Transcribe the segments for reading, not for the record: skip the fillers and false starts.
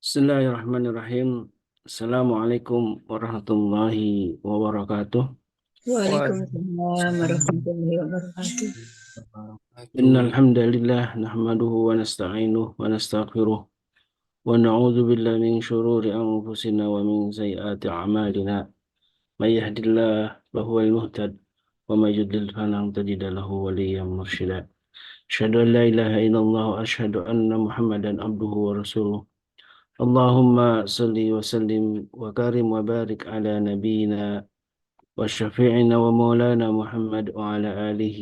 Bismillahirrahmanirrahim. Assalamualaikum warahmatullahi wabarakatuh. Waalaikumsalam warahmatullahi wabarakatuh. Innal hamdalillah nahmaduhu wa nasta'inuhu wa nastaghfiruh wa na'udzu billahi min shururi anfusina wa min sayyiati a'malina. May yahdihillahu fahuwal muhtad wa may yudlil falan tajida lahu waliyyan mursyida. Asyhadu an la ilaha illallah wa asyhadu anna Muhammadan abduhu wa rasuluh. Allahumma salli wa sallim wa karim wa barik ala nabiyyina وشفيعنا ومولانا محمد وعلى آله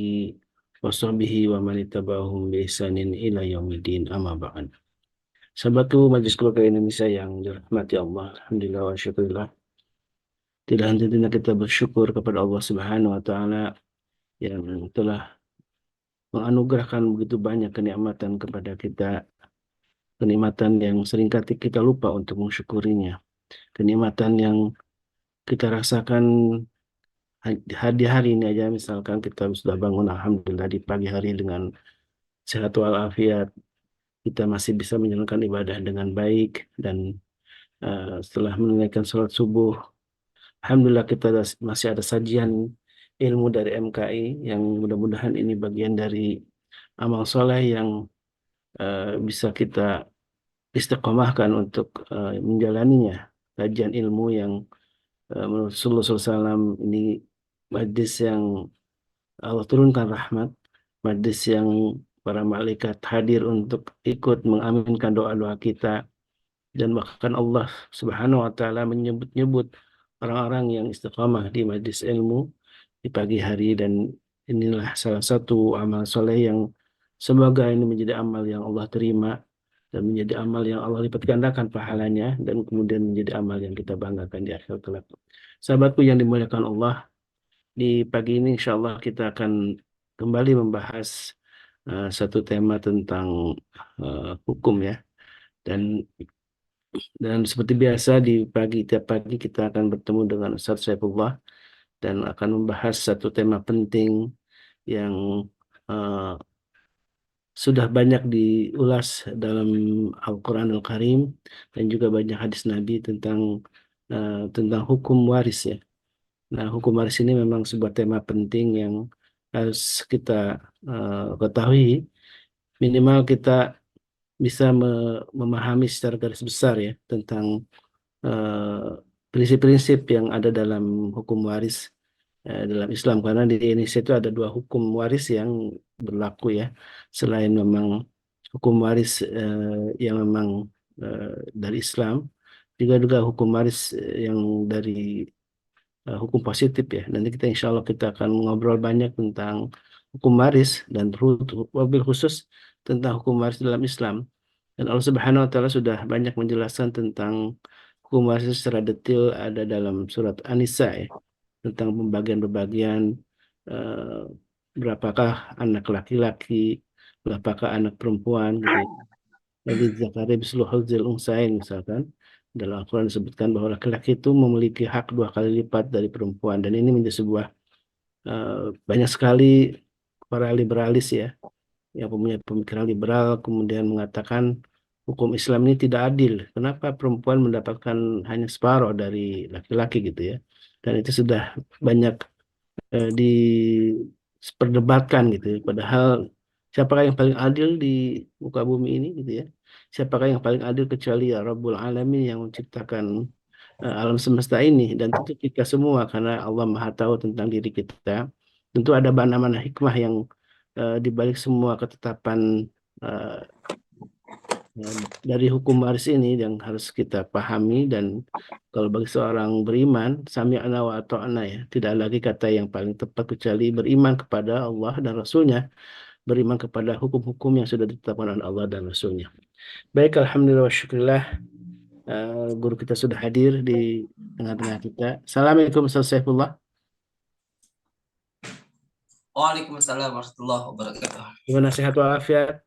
وصحبه ومن اتبعهم بإحسان إلى يوم الدين أما بعد. Sahabatku Majelis Keluarga Indonesia yang dirahmati Allah, Alhamdulillah wa syukurillah. Tidak henti-hentinya kita bersyukur kepada Allah Subhanahu wa Ta'ala yang telah menganugerahkan begitu banyak kenikmatan kepada kita, kenikmatan yang seringkali kita lupa untuk mensyukurinya, kenikmatan yang kita rasakan di hari ini aja, misalkan kita sudah bangun alhamdulillah di pagi hari dengan sehat walafiat, kita masih bisa menjalankan ibadah dengan baik dan setelah menunaikan sholat subuh alhamdulillah kita masih ada sajian ilmu dari MKI yang mudah-mudahan ini bagian dari amal soleh yang bisa kita istiqomahkan untuk menjalaninya, kajian ilmu yang menurut Rasulullah SAW ini majlis yang Allah turunkan rahmat, majlis yang para malaikat hadir untuk ikut mengaminkan doa-doa kita, dan bahkan Allah Subhanahu wa taala menyebut-nyebut orang-orang yang istiqamah di majlis ilmu di pagi hari, dan inilah salah satu amal soleh yang semoga ini menjadi amal yang Allah terima dan menjadi amal yang Allah lipat gandakan pahalanya dan kemudian menjadi amal yang kita banggakan di akhir kelak. Sahabatku yang dimuliakan Allah, di pagi ini insya Allah kita akan kembali membahas satu tema tentang hukum ya. Dan seperti biasa di tiap pagi kita akan bertemu dengan Ustaz Saifullah dan akan membahas satu tema penting yang eh, sudah banyak diulas dalam Al-Quranul Karim dan juga banyak hadis Nabi tentang hukum waris ya. Nah, hukum waris ini memang sebuah tema penting yang harus kita ketahui. Minimal kita bisa memahami secara garis besar ya tentang eh, prinsip-prinsip yang ada dalam hukum waris dalam Islam. Karena di Indonesia itu ada dua hukum waris yang berlaku ya. Selain memang hukum waris yang memang eh, dari Islam, juga hukum waris yang dari hukum positif ya. Nanti kita insya Allah kita akan ngobrol banyak tentang hukum waris dan wabil khusus tentang hukum waris dalam Islam. Dan Allah Subhanahu wa taala sudah banyak menjelaskan tentang hukum waris secara detail ada dalam surat An-Nisa ya, tentang pembagian-pembagian eh, berapakah anak laki-laki, berapakah anak perempuan gitu ya. Jadi Zakaria mislu hadzil unsayain misalkan dalam Al-Quran disebutkan bahwa laki-laki itu memiliki hak dua kali lipat dari perempuan, dan ini menjadi sebuah eh, banyak sekali para liberalis ya yang punya pemikiran liberal kemudian mengatakan hukum Islam ini tidak adil. Kenapa perempuan mendapatkan hanya separuh dari laki-laki gitu ya? Dan itu sudah banyak diperdebatkan gitu ya. Padahal siapakah yang paling adil di muka bumi ini gitu ya? Siapakah yang paling adil kecuali ya Rabbul Alamin yang menciptakan alam semesta ini, dan tentu kita semua karena Allah Maha tahu tentang diri kita. Tentu ada mana-mana hikmah yang di balik semua ketetapan eh, dari hukum waris ini yang harus kita pahami. Dan kalau bagi seorang beriman, sami'na wa ata'na ya, tidak lagi kata yang paling tepat kecuali beriman kepada Allah dan Rasulnya, beriman kepada hukum-hukum yang sudah ditetapkan oleh Allah dan Rasulnya. Baik, alhamdulillah wa syukurillah, guru kita sudah hadir di tengah-tengah kita. Assalamualaikum Ustaz Saifullah. Waalaikumsalam warahmatullahi wabarakatuh. Gimana sehat walafiat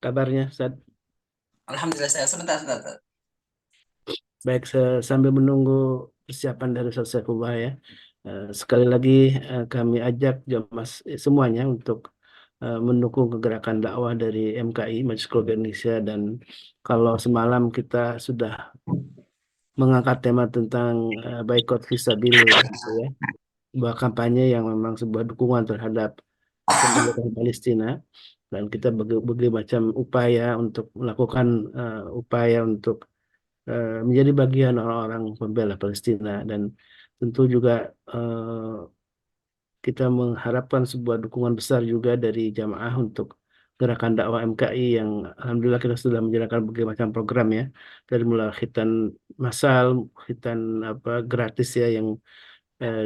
kabarnya Ustaz? Alhamdulillah saya sebentar. Baik, sambil menunggu persiapan dari Ustaz Saifullah ya. Sekali lagi kami ajak jamaah semuanya untuk mendukung kegerakan dakwah dari MKI, Majelis Keluarga Indonesia, dan kalau semalam kita sudah mengangkat tema tentang boykot fisabilillah gitu ya, sebuah kampanye yang memang sebuah dukungan terhadap kemerdekaan Palestina, dan kita berbagai macam upaya untuk melakukan upaya untuk menjadi bagian orang-orang pembela Palestina, dan tentu juga kita mengharapkan sebuah dukungan besar juga dari jamaah untuk gerakan dakwah MKI yang alhamdulillah kita sudah menjalankan berbagai macam program ya, dari mulai khitan massal, khitan apa gratis ya yang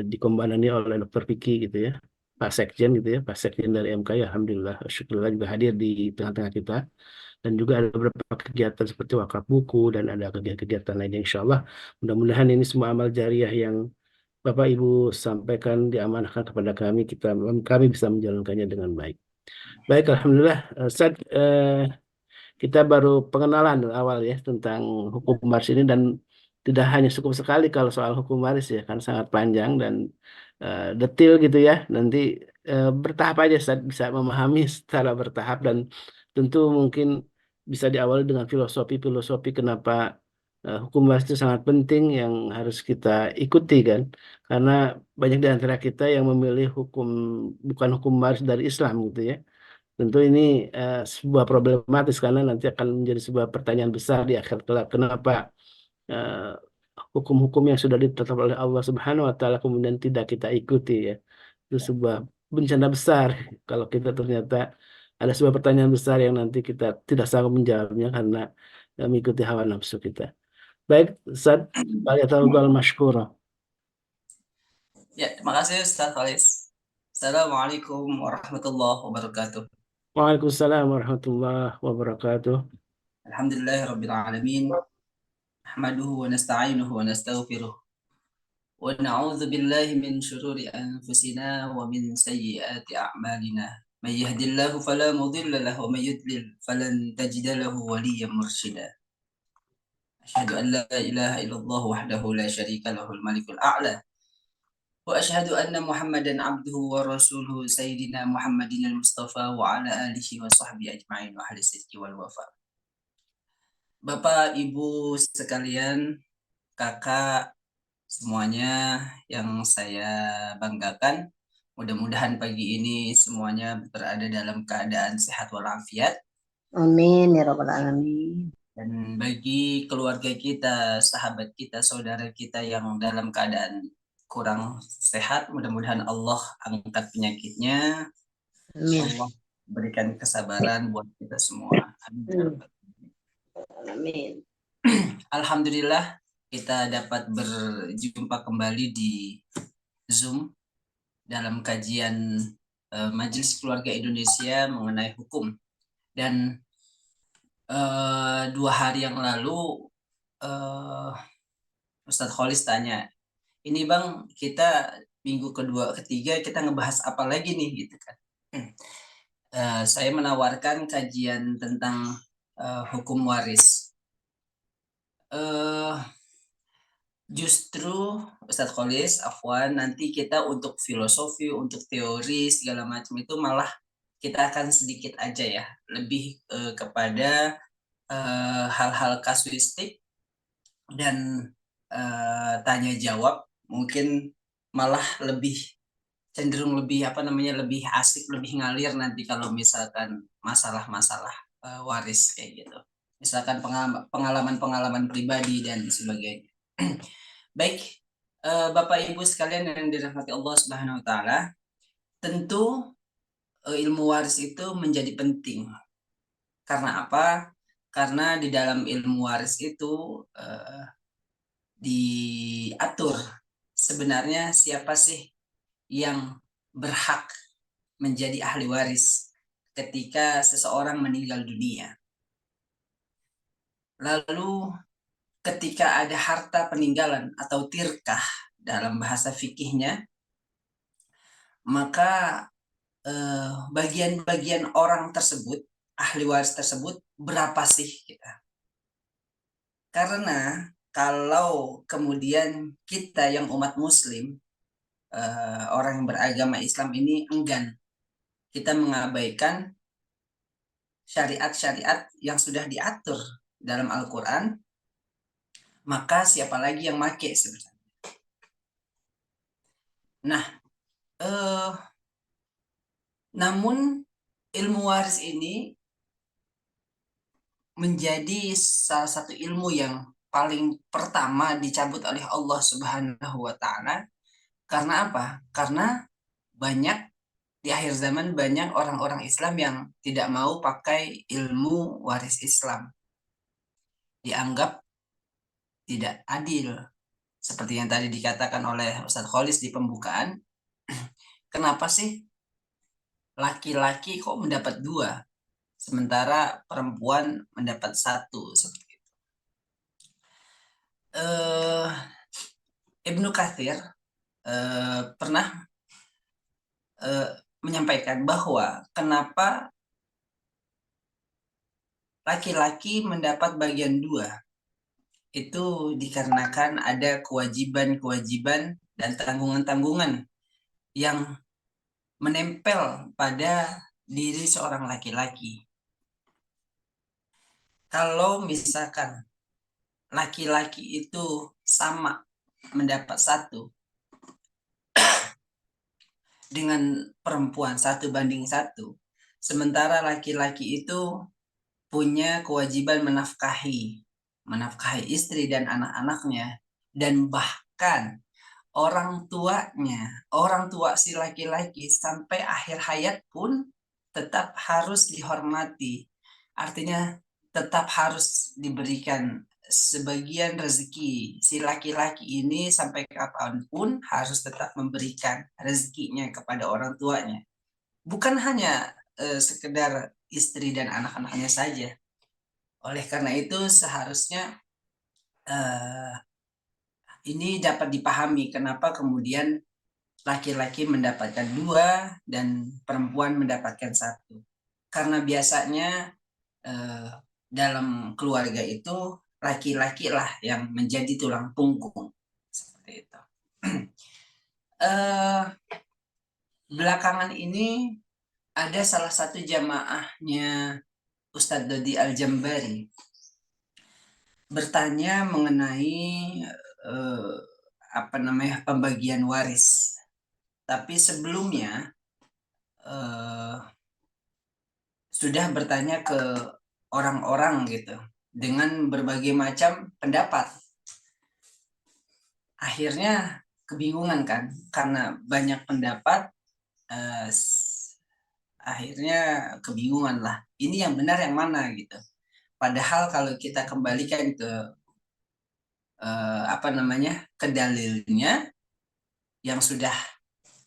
dikomandani oleh Dr. Vicky gitu ya, Pak Sekjen gitu ya, Pak Sekjen dari MKI, alhamdulillah syukurlah juga hadir di tengah-tengah kita, dan juga ada beberapa kegiatan seperti wakaf buku dan ada kegiatan-kegiatan lainnya, insya Allah mudah-mudahan ini semua amal jariah yang Bapak Ibu sampaikan diamanahkan kepada kami, kami bisa menjalankannya dengan baik. Baik, alhamdulillah. Ustaz, kita baru pengenalan awal ya tentang hukum waris ini, dan tidak hanya cukup sekali kalau soal hukum waris ya, kan sangat panjang dan detil gitu ya. Nanti bertahap aja Ustaz bisa memahami secara bertahap, dan tentu mungkin bisa diawali dengan filosofi-filosofi kenapa hukum waris itu sangat penting yang harus kita ikuti kan. Karena banyak di antara kita yang memilih hukum bukan hukum waris dari Islam gitu ya. Tentu ini sebuah problematis karena nanti akan menjadi sebuah pertanyaan besar di akhir kelak. Kenapa eh, hukum-hukum yang sudah ditetapkan oleh Allah Subhanahu wa taala kemudian tidak kita ikuti ya. Itu sebuah bencana besar kalau kita ternyata ada sebuah pertanyaan besar yang nanti kita tidak sanggup menjawabnya karena mengikuti hawa nafsu kita. Baik, Ustaz, falyatafaddal mashkura. Ya, terima kasih Ustaz Khalis. Assalamualaikum warahmatullahi wabarakatuh. Waalaikumsalam warahmatullahi wabarakatuh. Alhamdulillahirabbil alamin. Nahmaduhu wa nasta'inuhu wa nastaghfiruh. Wa na'udzu billahi min syururi anfusina wa min sayyiati a'malina. May yahdihillahu fala mudilla lahu wa may yudlil falan tajida lahu waliyyan mursyida. Asyhadu an la ilaha illallah wahdahu la syarika lahul malikul a'la. وأشهد أن محمدا عبده ورسوله سيدنا محمد المصطفى وعلى آله وصحبه أجمعين وأهل الصدق والوفاء. Bapak, Ibu sekalian, kakak semuanya yang saya banggakan, mudah-mudahan pagi ini semuanya berada dalam keadaan sehat walafiat. Amin ya rabbal alamin. Dan bagi keluarga kita, sahabat kita, saudara kita yang dalam keadaan kurang sehat, mudah-mudahan Allah angkat penyakitnya. Amin. Allah berikan kesabaran buat kita semua. Amin. Alhamdulillah kita dapat berjumpa kembali di Zoom dalam kajian Majelis Keluarga Indonesia mengenai hukum. Dan 2 hari yang lalu Ustadz Kholis tanya, ini Bang, kita minggu kedua, ketiga kita ngebahas apa lagi nih gitu kan. Saya menawarkan kajian tentang hukum waris. Justru Ustadz Kholis, Afwan, nanti kita untuk filosofi, untuk teori segala macam itu malah kita akan sedikit aja ya, lebih kepada hal-hal kasuistik dan tanya jawab, mungkin malah lebih cenderung lebih lebih asik, lebih ngalir nanti kalau misalkan masalah-masalah waris kayak gitu, misalkan pengalaman-pengalaman pribadi dan sebagainya. Baik, Bapak Ibu sekalian yang dirahmati Allah Subhanahu wa taala, tentu ilmu waris itu menjadi penting. Karena apa? Karena di dalam ilmu waris itu diatur sebenarnya siapa sih yang berhak menjadi ahli waris ketika seseorang meninggal dunia. Lalu ketika ada harta peninggalan atau tirkah dalam bahasa fikihnya, maka bagian-bagian orang tersebut, ahli waris tersebut, berapa sih kita? Karena kalau kemudian kita yang umat muslim, orang yang beragama Islam ini enggan kita mengabaikan syariat-syariat yang sudah diatur dalam Al-Quran, maka siapa lagi yang make sebenarnya? Nah, namun ilmu waris ini menjadi salah satu ilmu yang paling pertama dicabut oleh Allah Subhanahu wa Ta'ala. Karena apa? Karena banyak di akhir zaman banyak orang-orang Islam yang tidak mau pakai ilmu waris Islam. Dianggap tidak adil. Seperti yang tadi dikatakan oleh Ustadz Kholis di pembukaan. Kenapa sih laki-laki kok mendapat 2, sementara perempuan mendapat 1? Seperti itu. Ibnu Katsir pernah menyampaikan bahwa kenapa laki-laki mendapat bagian 2 itu dikarenakan ada kewajiban-kewajiban dan tanggungan-tanggungan yang menempel pada diri seorang laki-laki. Kalau misalkan laki-laki itu sama mendapat 1 dengan perempuan 1:1, sementara laki-laki itu punya kewajiban menafkahi istri dan anak-anaknya, dan bahkan orang tua si laki-laki sampai akhir hayat pun tetap harus dihormati. Artinya tetap harus diberikan sebagian rezeki. Si laki-laki ini sampai kapanpun harus tetap memberikan rezekinya kepada orang tuanya. Bukan hanya sekedar istri dan anak-anaknya saja. Oleh karena itu seharusnya ini dapat dipahami kenapa kemudian laki-laki mendapatkan 2 dan perempuan mendapatkan 1. Karena biasanya dalam keluarga itu laki-laki lah yang menjadi tulang punggung. Seperti itu. Belakangan ini ada salah satu jamaahnya Ustadz Dodi Al-Jambari bertanya mengenai pembagian waris. Tapi sebelumnya sudah bertanya ke orang-orang gitu dengan berbagai macam pendapat. Akhirnya kebingungan kan, karena banyak pendapat, akhirnya kebingungan lah. Ini yang benar yang mana gitu. Padahal kalau kita kembalikan ke ke dalilnya yang sudah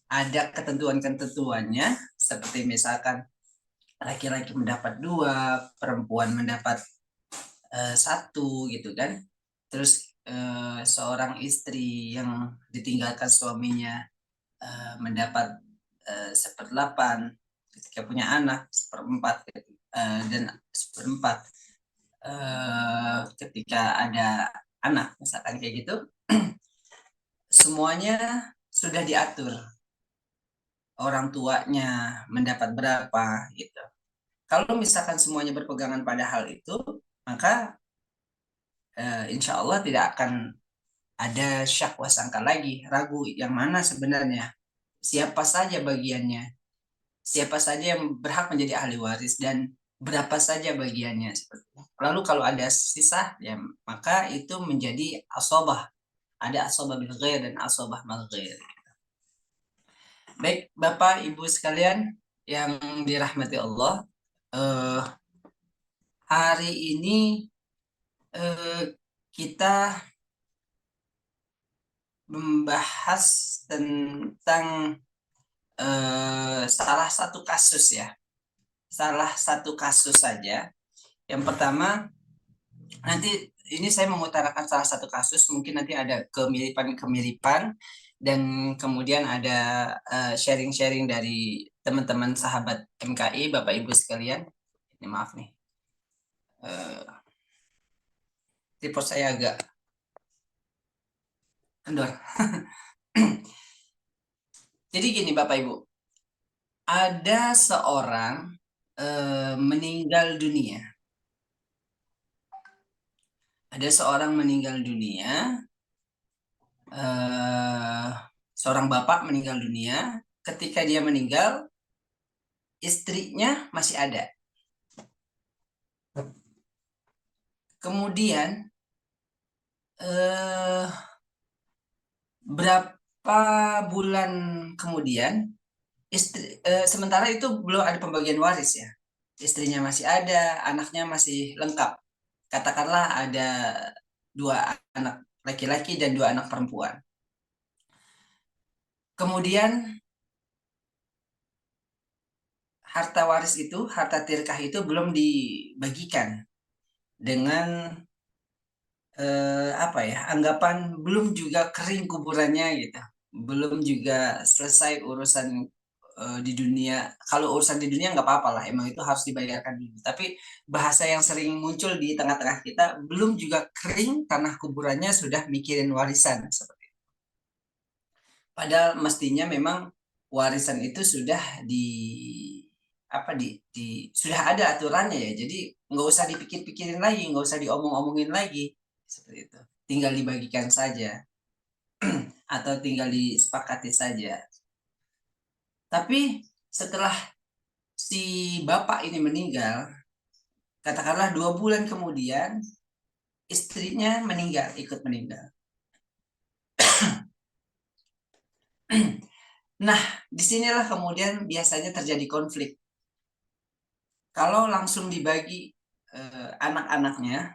ada ketentuan-ketentuannya, seperti misalkan laki-laki mendapat 2, perempuan mendapat 1 gitu kan. Terus seorang istri yang ditinggalkan suaminya mendapat 1/8, ketika punya anak 1/4, dan 1/4 ketika ada anak, misalkan kayak gitu. Semuanya sudah diatur, orang tuanya mendapat berapa gitu. Kalau misalkan semuanya berpegangan pada hal itu, maka insya Allah tidak akan ada syak wasangka lagi, ragu yang mana sebenarnya, siapa saja bagiannya, siapa saja yang berhak menjadi ahli waris, dan berapa saja bagiannya. Lalu kalau ada sisa, ya maka itu menjadi asobah. Ada asobah bil ghair dan asobah mal ghair. Baik, Bapak Ibu sekalian yang dirahmati Allah, hari ini kita membahas tentang salah satu kasus ya. Salah satu kasus saja. Yang pertama, nanti ini saya mengutarakan salah satu kasus, mungkin nanti ada kemiripan-kemiripan, dan kemudian ada sharing-sharing dari teman-teman sahabat MKI, Bapak Ibu sekalian. Ini maaf nih, tripod saya agak kendor. Jadi gini Bapak Ibu, ada seorang meninggal dunia. Ada seorang meninggal dunia, seorang bapak meninggal dunia. Ketika dia meninggal, istrinya masih ada. Kemudian berapa bulan kemudian, sementara itu belum ada pembagian waris ya. Istrinya masih ada, anaknya masih lengkap. Katakanlah ada 2 anak laki-laki dan 2 anak perempuan. Kemudian harta waris itu, harta tirkah itu belum dibagikan dengan apa ya, anggapan belum juga kering kuburannya gitu, belum juga selesai urusan di dunia. Kalau urusan di dunia nggak apa-apa lah, emang itu harus dibayarkan dulu. Tapi bahasa yang sering muncul di tengah-tengah kita, belum juga kering tanah kuburannya sudah mikirin warisan seperti itu. Padahal mestinya memang warisan itu sudah sudah ada aturannya ya. Jadi nggak usah dipikir-pikirin lagi, nggak usah diomong-omongin lagi seperti itu. Tinggal dibagikan saja atau tinggal disepakati saja. Tapi setelah si bapak ini meninggal, katakanlah 2 bulan kemudian istrinya meninggal, ikut meninggal. Nah, disinilah kemudian biasanya terjadi konflik. Kalau langsung dibagi anak-anaknya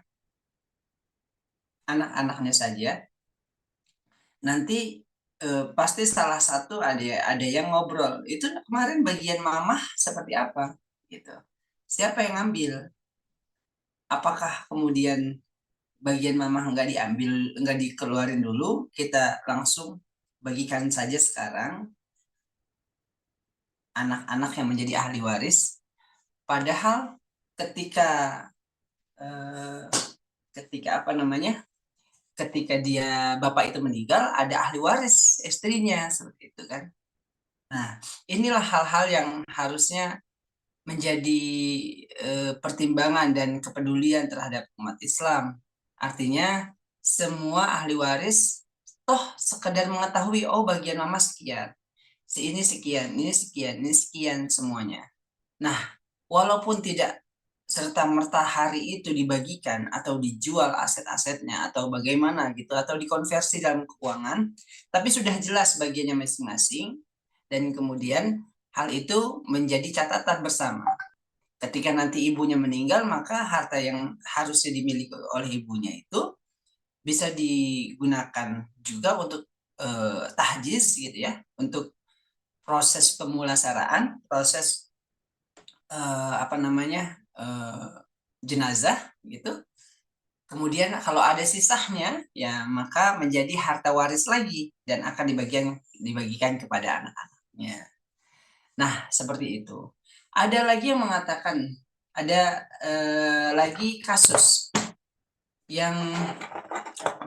saja, nanti pasti salah satu ada yang ngobrol. Itu kemarin bagian mamah seperti apa, gitu. Siapa yang ngambil? Apakah kemudian bagian mamah nggak diambil, nggak dikeluarin dulu, kita langsung bagikan saja sekarang anak-anak yang menjadi ahli waris. Padahal ketika ketika dia bapak itu meninggal, ada ahli waris istrinya seperti itu kan. Nah, inilah hal-hal yang harusnya menjadi pertimbangan dan kepedulian terhadap umat Islam. Artinya semua ahli waris toh sekedar mengetahui, oh bagian mama sekian, si ini sekian, ini sekian, ini sekian semuanya. Nah, walaupun tidak serta-merta hari itu dibagikan atau dijual aset-asetnya atau bagaimana gitu, atau dikonversi dalam keuangan, tapi sudah jelas bagiannya masing-masing, dan kemudian hal itu menjadi catatan bersama. Ketika nanti ibunya meninggal, maka harta yang harusnya dimiliki oleh ibunya itu bisa digunakan juga untuk tahjiz gitu ya, untuk proses pemulasaraan, proses jenazah gitu. Kemudian kalau ada sisanya ya maka menjadi harta waris lagi dan akan dibagikan kepada anak-anaknya. Nah, seperti itu. Ada lagi yang mengatakan ada lagi kasus yang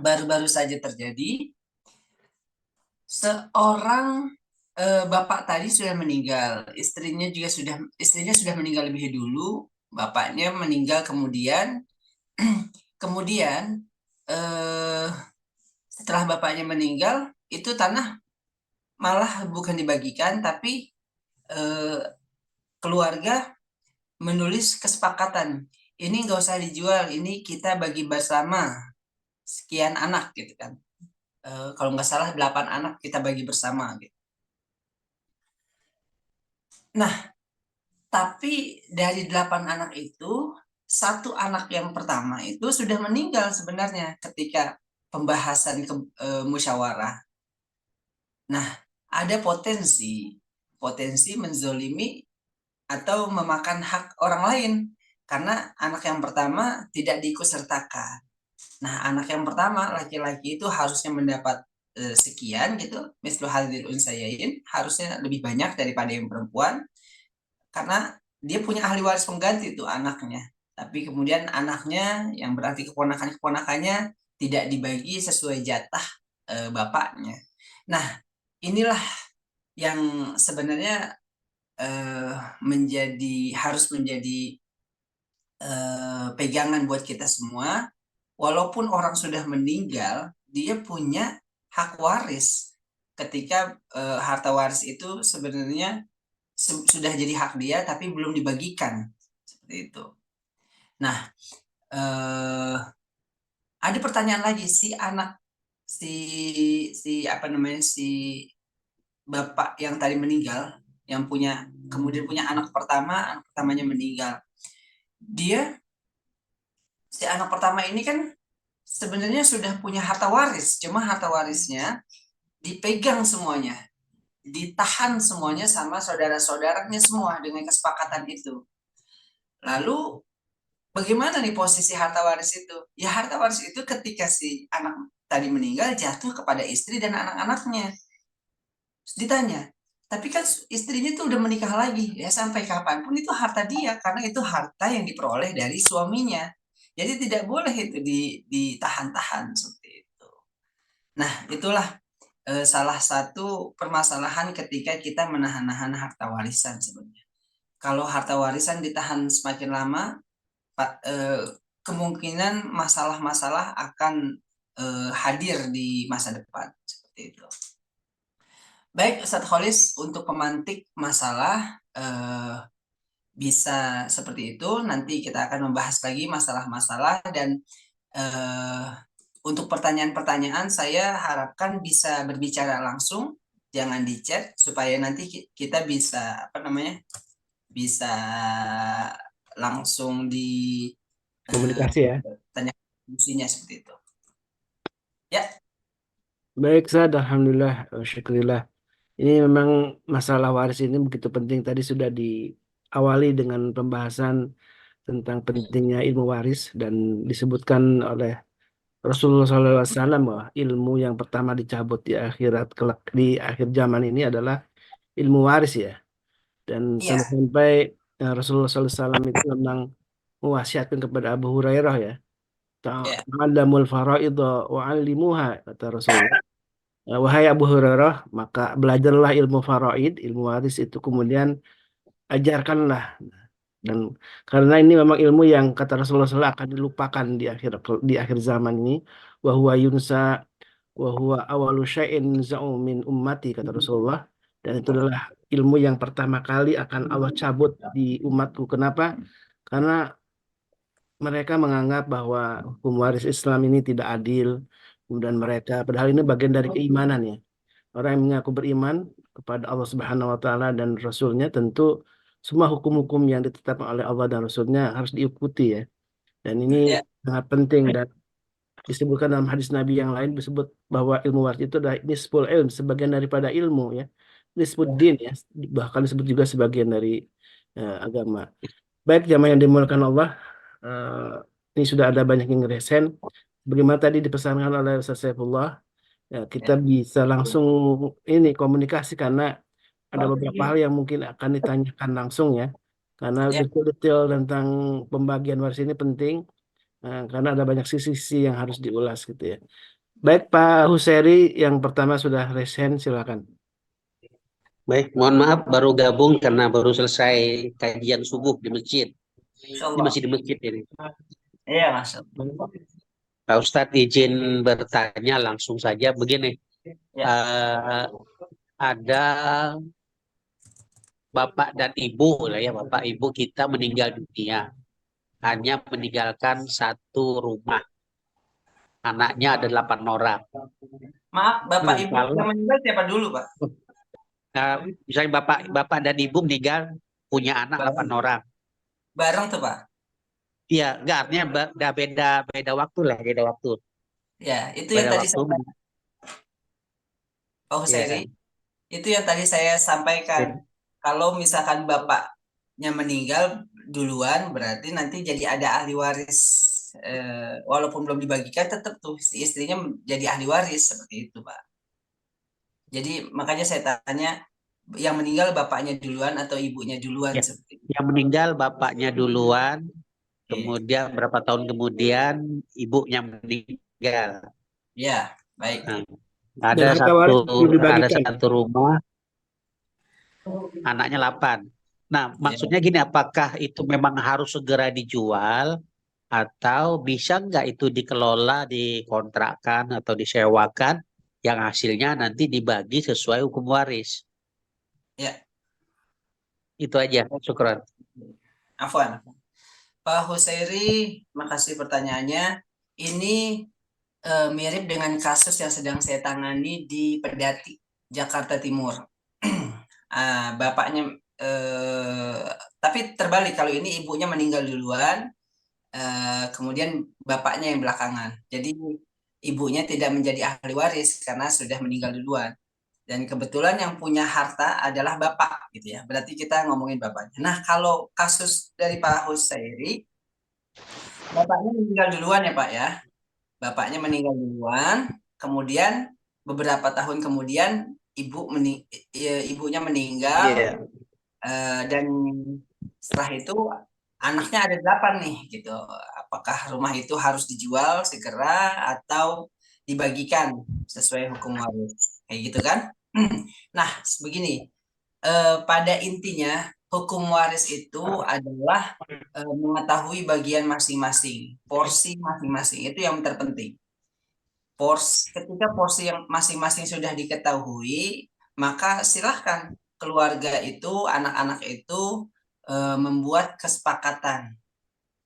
baru-baru saja terjadi. Seorang bapak tadi sudah meninggal, istrinya sudah meninggal lebih dulu, bapaknya meninggal kemudian setelah bapaknya meninggal itu tanah malah bukan dibagikan, tapi keluarga menulis kesepakatan, ini nggak usah dijual, ini kita bagi bersama sekian anak gitu kan. Kalau nggak salah 8 anak kita bagi bersama gitu. Nah, tapi dari 8 anak itu, 1 anak yang pertama itu sudah meninggal sebenarnya ketika pembahasan musyawarah. Nah, ada potensi menzolimi atau memakan hak orang lain karena anak yang pertama tidak diikutsertakan. Nah, anak yang pertama laki-laki itu harusnya mendapat sekian gitu, mislu hadzil unsayain, harusnya lebih banyak daripada yang perempuan karena dia punya ahli waris pengganti itu anaknya. Tapi kemudian anaknya yang berarti keponakannya tidak dibagi sesuai jatah bapaknya. Nah, inilah yang sebenarnya harus menjadi pegangan buat kita semua. Walaupun orang sudah meninggal, dia punya hak waris. Ketika harta waris itu sebenarnya sudah jadi hak dia, tapi belum dibagikan seperti itu. Nah, ada pertanyaan lagi, si bapak yang tadi meninggal, yang kemudian punya anak pertamanya meninggal. Si anak pertama ini kan sebenarnya sudah punya harta waris, cuma harta warisnya dipegang semuanya, ditahan semuanya sama saudara-saudaranya semua dengan kesepakatan itu. Lalu bagaimana nih posisi harta waris itu? Ya harta waris itu ketika si anak tadi meninggal jatuh kepada istri dan anak-anaknya. Ditanya, tapi kan istrinya tuh udah menikah lagi, ya sampai kapanpun itu harta dia, karena itu harta yang diperoleh dari suaminya. Jadi tidak boleh itu ditahan-tahan seperti itu. Nah, itulah salah satu permasalahan ketika kita menahan-nahan harta warisan sebenarnya. Kalau harta warisan ditahan semakin lama, kemungkinan masalah-masalah akan hadir di masa depan seperti itu. Baik, Ustadz Kholis, untuk pemantik masalah bisa seperti itu. Nanti kita akan membahas lagi masalah-masalah, dan untuk pertanyaan-pertanyaan saya harapkan bisa berbicara langsung, jangan di chat, supaya nanti kita bisa bisa langsung di Komunikasi ya. tanya fungsinya seperti itu. Ya. Baik, Ustaz. Alhamdulillah, syukurillah. Ini memang masalah waris ini begitu penting. Tadi sudah diawali dengan pembahasan tentang pentingnya ilmu waris dan disebutkan oleh Rasulullah SAW bahwa ilmu yang pertama dicabut di akhirat kelak di akhir zaman ini adalah ilmu waris ya. Dan Iya. sampai Rasulullah SAW itu memang mewasiatkan kepada Abu Hurairah ya. Ta'allamul faraidha wa'allimuha, kata Rasulullah. Wahai Abu Hurairah, maka belajarlah ilmu faraid, ilmu waris itu, kemudian ajarkanlah. Dan karena ini memang ilmu yang kata Rasulullah SAW akan dilupakan di akhir zaman ini. Wahwa yunsa wahwa awalu syai'in za'u min ummati, kata Rasulullah. Dan itu adalah ilmu yang pertama kali akan Allah cabut di umatku. Kenapa? Karena mereka menganggap bahwa hukum waris Islam ini tidak adil. Kemudian mereka, padahal ini bagian dari keimanan ya. Orang yang mengaku beriman kepada Allah Subhanahu wa taala dan Rasulnya, tentu semua hukum-hukum yang ditetapkan oleh Allah dan Rasulnya harus diikuti ya. Dan ini sangat penting, dan disebutkan dalam hadis Nabi yang lain disebut bahwa ilmu waris itu adalah nisful ilm, sebagian daripada ilmu ya. Disebut din ya, bahkan disebut juga sebagian dari agama. Baik jamaah yang dimuliakan Allah, ini sudah ada banyak yang resen. Bagaimana tadi dipesankan oleh Ustaz Saifullah, ya, kita bisa langsung ini komunikasi karena ada beberapa hal yang mungkin akan ditanyakan langsung ya. Karena detail tentang pembagian waris ini penting, karena ada banyak sisi-sisi yang harus diulas gitu ya. Baik Pak Huseri, yang pertama sudah resen, silakan. Baik, mohon maaf baru gabung karena baru selesai kajian subuh di masjid. Ini masih di masjid ini. Iya, Mas. Pak Ustadz izin bertanya langsung saja begini. Ada bapak dan ibu lah ya, bapak ibu kita meninggal dunia, hanya meninggalkan satu rumah. Anaknya ada 8 orang. Maaf, bapak ibu yang meninggal siapa dulu, Pak? Misalnya bapak dan ibu meninggal punya anak 8 orang. Bareng tuh, Pak? Iya, enggak, artinya beda waktu lah, beda waktu. Ya, itu yang tadi saya Pak Huseri, itu yang tadi saya sampaikan. Kalau misalkan bapaknya meninggal duluan, berarti nanti jadi ada ahli waris. Walaupun belum dibagikan, tetap tuh si istrinya jadi ahli waris seperti itu, Pak. Jadi makanya saya tanya, yang meninggal bapaknya duluan atau ibunya duluan? Ya, seperti itu. Yang meninggal bapaknya duluan, kemudian berapa tahun kemudian ibunya meninggal. Ya, baik. Nah, ada satu rumah, anaknya 8. Nah, maksudnya gini, apakah itu memang harus segera dijual atau bisa nggak itu dikelola, dikontrakkan atau disewakan yang hasilnya nanti dibagi sesuai hukum waris? Ya, Itu aja, syukuran. Afwan. Pak Husairi, makasih pertanyaannya. Ini mirip dengan kasus yang sedang saya tangani di Pedati, Jakarta Timur. Bapaknya, tapi terbalik, kalau ini ibunya meninggal duluan, kemudian bapaknya yang belakangan. Jadi ibunya tidak menjadi ahli waris karena sudah meninggal duluan. Dan kebetulan yang punya harta adalah bapak, gitu ya. Berarti kita ngomongin bapaknya. Nah, kalau kasus dari Pak Husairi, bapaknya meninggal duluan ya Pak ya. Bapaknya meninggal duluan, kemudian beberapa tahun kemudian ibunya meninggal, Iya. dan setelah itu anaknya ada 8 nih gitu. Apakah rumah itu harus dijual segera atau dibagikan sesuai hukum waris? Kayak gitu kan? Nah, begini, pada intinya hukum waris itu adalah mengetahui bagian masing-masing, porsi masing-masing itu yang terpenting. Ketika porsi yang masing-masing sudah diketahui, maka silahkan keluarga itu, anak-anak itu membuat kesepakatan.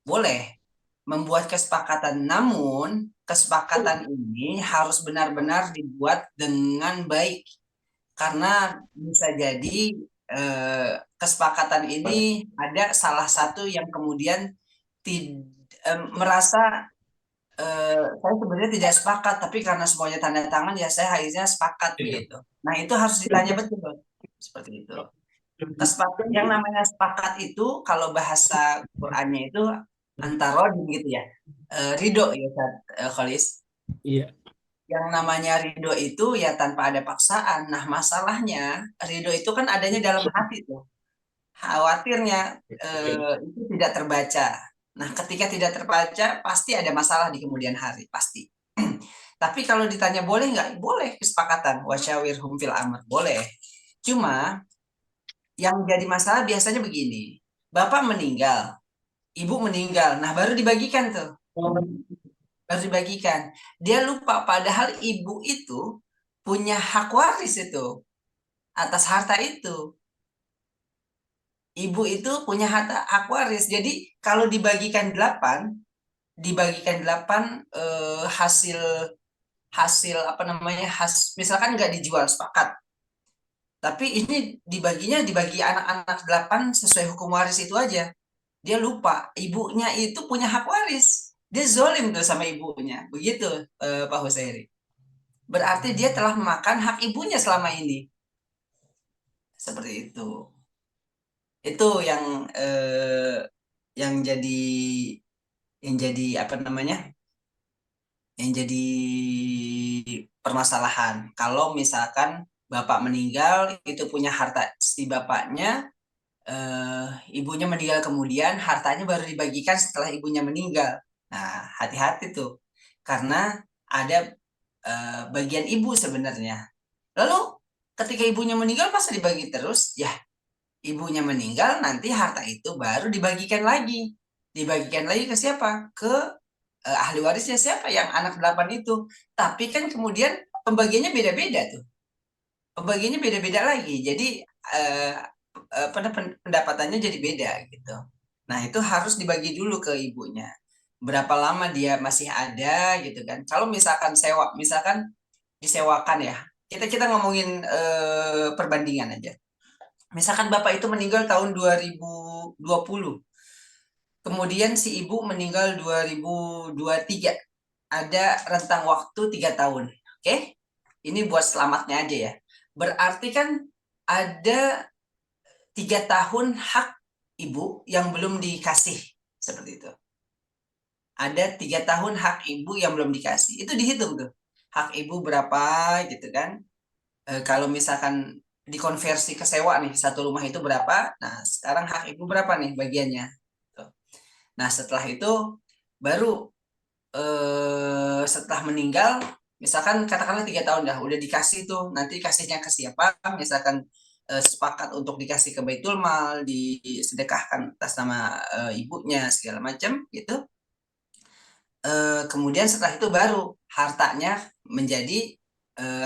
Boleh membuat kesepakatan, namun kesepakatan ini harus benar-benar dibuat dengan baik. Karena bisa jadi kesepakatan ini ada salah satu yang kemudian merasa saya sebenarnya tidak sepakat, tapi karena semuanya tanda tangan ya saya akhirnya sepakat begitu. Nah itu harus ditanya betul seperti itu. Kesepakatan yang namanya sepakat itu kalau bahasa Qurannya itu antarodin gitu ya, ridho ya Khalis. Iya. Yang namanya ridho itu ya tanpa ada paksaan. Nah masalahnya ridho itu kan adanya dalam hati tuh. Khawatirnya itu tidak terbaca. Nah, ketika tidak terbaca, pasti ada masalah di kemudian hari, pasti. Tapi kalau ditanya boleh nggak? Boleh kesepakatan. Wasyawirhum fil amr, boleh. Cuma yang jadi masalah biasanya begini. Bapak meninggal, ibu meninggal. Nah, baru dibagikan tuh. Baru dibagikan. Dia lupa padahal ibu itu punya hak waris itu atas harta itu. Ibu itu punya hak waris. Jadi kalau dibagikan 8 hasil hasil apa namanya misalkan nggak dijual sepakat. Tapi ini dibagi anak-anak 8 sesuai hukum waris itu aja. Dia lupa ibunya itu punya hak waris. Dia zolim tuh sama ibunya. Begitu Pak Husairi. Berarti dia telah memakan hak ibunya selama ini. Seperti itu. Itu yang jadi apa namanya? Yang jadi permasalahan. Kalau misalkan bapak meninggal itu punya harta si bapaknya, ibunya meninggal kemudian hartanya baru dibagikan setelah ibunya meninggal. Nah, hati-hati tuh. Karena ada bagian ibu sebenarnya. Lalu ketika ibunya meninggal masa dibagi terus? Ya, ibunya meninggal nanti harta itu baru dibagikan lagi. Dibagikan lagi ke siapa? Ke ahli warisnya siapa yang anak 8 itu. Tapi kan kemudian pembagiannya beda-beda tuh. Pembagiannya beda-beda lagi. Jadi pendapatannya jadi beda gitu. Nah, itu harus dibagi dulu ke ibunya. Berapa lama dia masih ada gitu kan. Kalau misalkan misalkan disewakan ya. Kita ngomongin perbandingan aja. Misalkan bapak itu meninggal tahun 2020. Kemudian si ibu meninggal 2023. Ada rentang waktu 3 tahun. Oke? Ini buat selamatnya aja ya. Berarti kan ada 3 tahun hak ibu yang belum dikasih. Seperti itu. Ada 3 tahun hak ibu yang belum dikasih. Itu dihitung tuh. Hak ibu berapa gitu kan. Kalau misalkan dikonversi ke sewa nih, satu rumah itu berapa. Nah, sekarang hak ibu berapa nih bagiannya. Nah, setelah itu baru setelah meninggal, misalkan katakanlah 3 tahun dah, udah dikasih tuh, nanti kasihnya ke siapa, misalkan sepakat untuk dikasih ke Baitul Mal, disedekahkan atas nama ibunya segala macam gitu. Kemudian setelah itu baru hartanya menjadi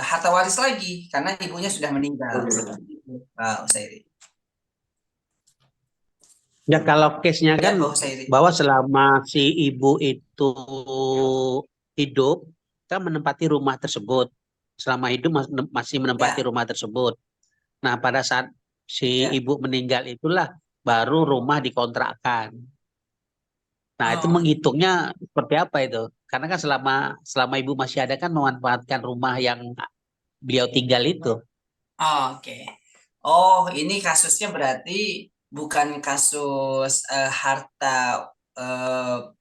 harta waris lagi karena ibunya sudah meninggal. Seperti itu, Pak Husairi. Ya kalau case-nya Ya, kan Pak Husairi. bahwa selama si ibu itu hidup, kan menempati rumah tersebut. Selama hidup masih menempati Ya, rumah tersebut. Nah, pada saat si ya. ibu meninggal itulah baru rumah dikontrakkan. Nah, itu Oh, menghitungnya seperti apa itu? Karena kan selama selama ibu masih ada kan memanfaatkan rumah yang beliau tinggal itu. oke. Oh, ini kasusnya berarti bukan kasus harta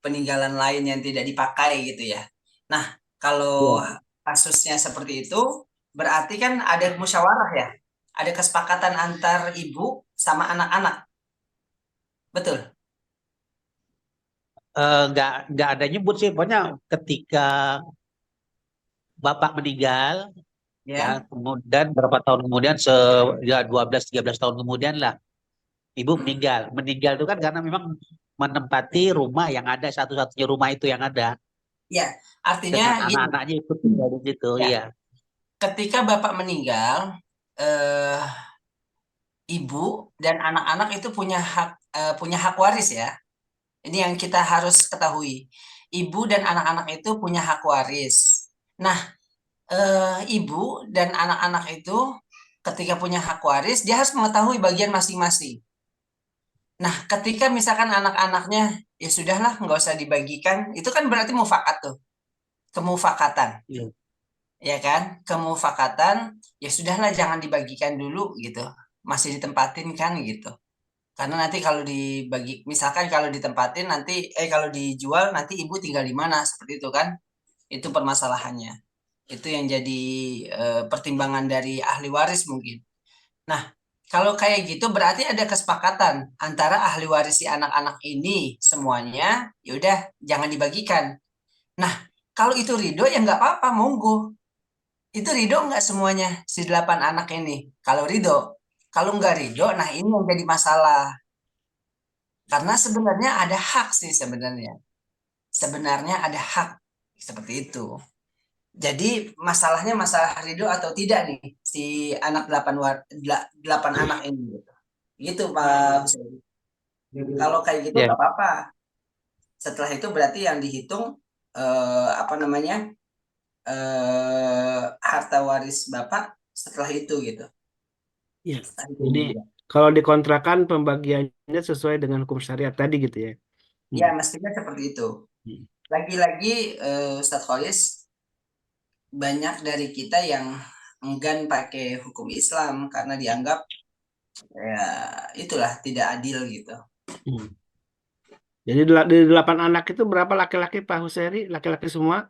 peninggalan lain yang tidak dipakai gitu ya. Nah, kalau Iya. kasusnya seperti itu, berarti kan ada musyawarah ya, ada kesepakatan antar ibu sama anak-anak, betul? Nggak ada nyebut sih, pokoknya ketika bapak meninggal, ya Ya, kemudian berapa tahun kemudian, ya 12-13 tahun kemudian lah, ibu meninggal. Meninggal itu kan karena memang menempati rumah yang ada, satu-satunya rumah itu yang ada, ya. Artinya dengan gini, anak-anaknya ikut tinggal di situ. ya, Iya. ketika bapak meninggal, eh, ibu dan anak-anak itu punya hak waris ya. Ini yang kita harus ketahui. Ibu dan anak-anak itu punya hak waris. Nah, ibu dan anak-anak itu ketika punya hak waris, dia harus mengetahui bagian masing-masing. Nah, ketika misalkan anak-anaknya, ya sudahlah, nggak usah dibagikan, itu kan berarti mufakat tuh, kemufakatan, Iya. ya kan? Kemufakatan, ya sudahlah, jangan dibagikan dulu gitu, masih ditempatin kan gitu. Karena nanti kalau dibagi, misalkan kalau ditempatin nanti, kalau dijual nanti ibu tinggal di mana, seperti itu kan? Itu permasalahannya. Itu yang jadi pertimbangan dari ahli waris mungkin. Nah, kalau kayak gitu berarti ada kesepakatan antara ahli waris si anak-anak ini semuanya, ya udah jangan dibagikan. Nah, kalau itu ridho ya nggak apa-apa, monggo. Itu ridho nggak semuanya si 8 anak ini? Kalau ridho, kalau nggak ridho, nah ini yang jadi masalah. Karena sebenarnya ada hak sih sebenarnya. Sebenarnya ada hak seperti itu. Jadi masalahnya masalah ridho atau tidak nih si anak 8 anak ini gitu. Gitu Pak Hussein. Kalau kayak gitu Ya. nggak apa-apa. Setelah itu berarti yang dihitung apa namanya harta waris Bapak setelah itu gitu. Ya. Setelah itu Jadi meninggal. kalau dikontrakan pembagiannya sesuai dengan hukum syariat tadi gitu ya. Ya Hmm. mestinya seperti itu. Hmm. Lagi-lagi Ustadz Kholis, banyak dari kita yang enggan pakai hukum Islam karena dianggap ya itulah tidak adil gitu. Hmm. Jadi di 8 anak itu berapa laki-laki Pak Huseri? Laki-laki semua?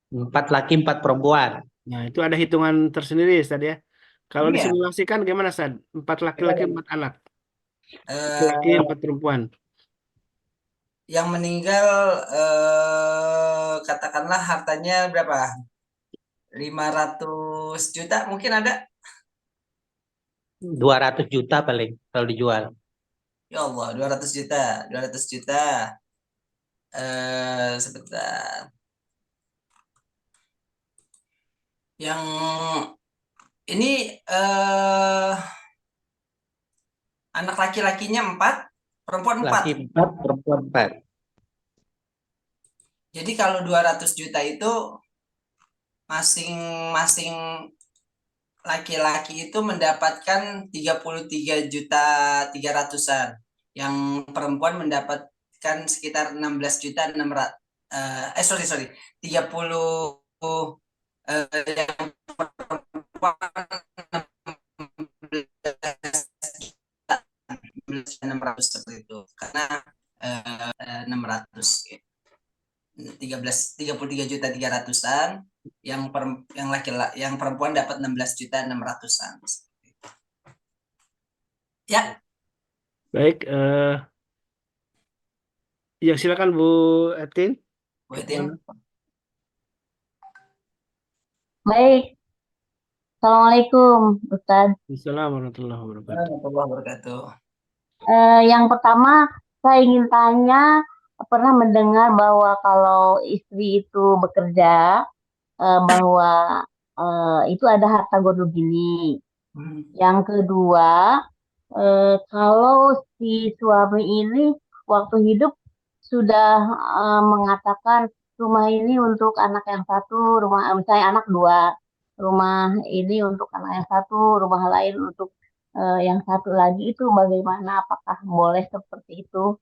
4 laki 4 perempuan. Nah, itu ada hitungan tersendiri tadi ya. Kalau Iya, disimulasikan gimana, Sad? 4 laki-laki, 4 anak. Laki-laki, eh, 4 perempuan. yang meninggal katakanlah hartanya berapa? 500 juta mungkin ada. 200 juta paling kalau dijual. Ya Allah, 200 juta, 200 juta. Sebentar. Yang ini anak laki-lakinya 4, perempuan 4. Laki 4, perempuan 4. Jadi kalau 200 juta itu masing-masing laki-laki itu mendapatkan 33.300.000-an. Yang perempuan mendapatkan sekitar 16.600. Sorry sorry, 30 yang perempuan 16.600 seperti itu. Karena 600 gitu. 33.300.000-an, yang perempuan dapat 16.600.000-an. Ya, Baik, ya silakan Bu Etin. Bu Etin. Baik, Assalamualaikum, Ustaz. Assalamualaikum warahmatullahi wabarakatuh. Warahmatullahi wabarakatuh. Yang pertama, saya ingin tanya, pernah mendengar bahwa kalau istri itu bekerja, bahwa itu ada harta gono gini. Hmm. Yang kedua, kalau si suami ini waktu hidup sudah mengatakan rumah ini untuk anak yang satu, rumah misalnya anak dua, rumah ini untuk anak yang satu, rumah lain untuk yang satu lagi, itu bagaimana? Apakah boleh seperti itu?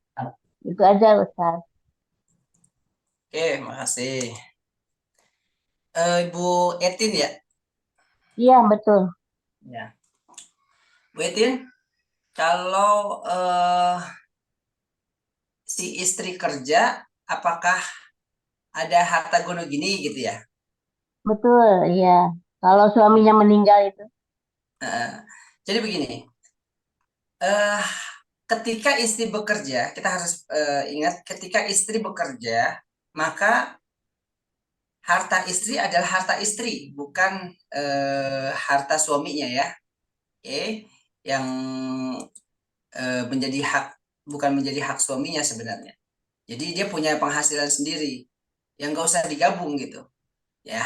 Itu aja, Ustaz. Oke, makasih. Ibu Etin ya? Iya, betul. Ya. Bu Etin, kalau si istri kerja, apakah ada harta gono gini gitu ya? Betul, iya. Kalau suaminya meninggal itu. Eh, jadi begini, eh ketika istri bekerja, kita harus ingat ketika istri bekerja, maka harta istri adalah harta istri, bukan harta suaminya ya. Oke, yang menjadi hak, bukan menjadi hak suaminya sebenarnya. Jadi dia punya penghasilan sendiri yang nggak usah digabung gitu. Ya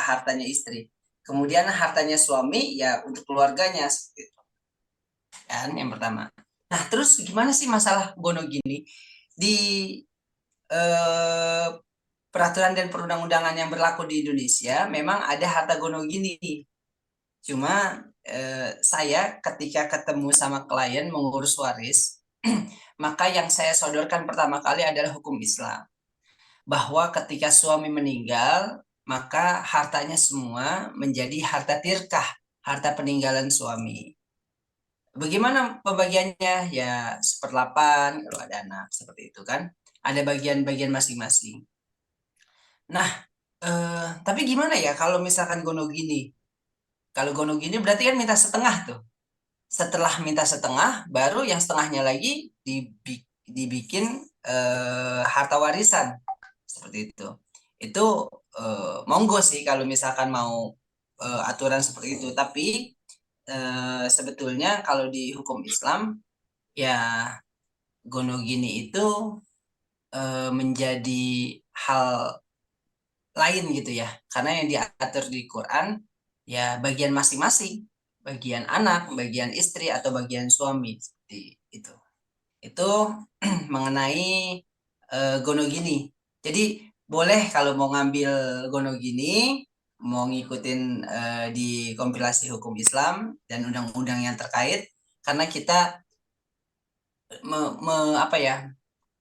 hartanya istri. Kemudian hartanya suami ya untuk keluarganya seperti itu. Kan yang pertama. Nah, terus gimana sih masalah gono gini? Di eh, peraturan dan perundang-undangan yang berlaku di Indonesia memang ada harta gono gini. Cuma saya ketika ketemu sama klien mengurus waris, maka yang saya sodorkan pertama kali adalah hukum Islam. Bahwa ketika suami meninggal, maka hartanya semua menjadi harta tirkah, harta peninggalan suami. Bagaimana pembagiannya? Ya, 1/8 kalau ada anak, seperti itu kan. Ada bagian-bagian masing-masing. Nah, tapi gimana ya kalau misalkan gono gini? Kalau gono gini berarti kan minta setengah tuh. Setelah minta setengah, baru yang setengahnya lagi dibikin harta warisan. Seperti itu. Itu monggo sih kalau misalkan mau aturan seperti itu. Tapi sebetulnya kalau di hukum Islam, ya gono gini itu menjadi hal lain gitu ya. Karena yang diatur di Quran ya bagian masing-masing, bagian anak, bagian istri atau bagian suami seperti itu. Itu mengenai gono gini. Jadi boleh kalau mau ngambil gono gini, mau ngikutin di kompilasi hukum Islam dan undang-undang yang terkait, karena kita apa ya,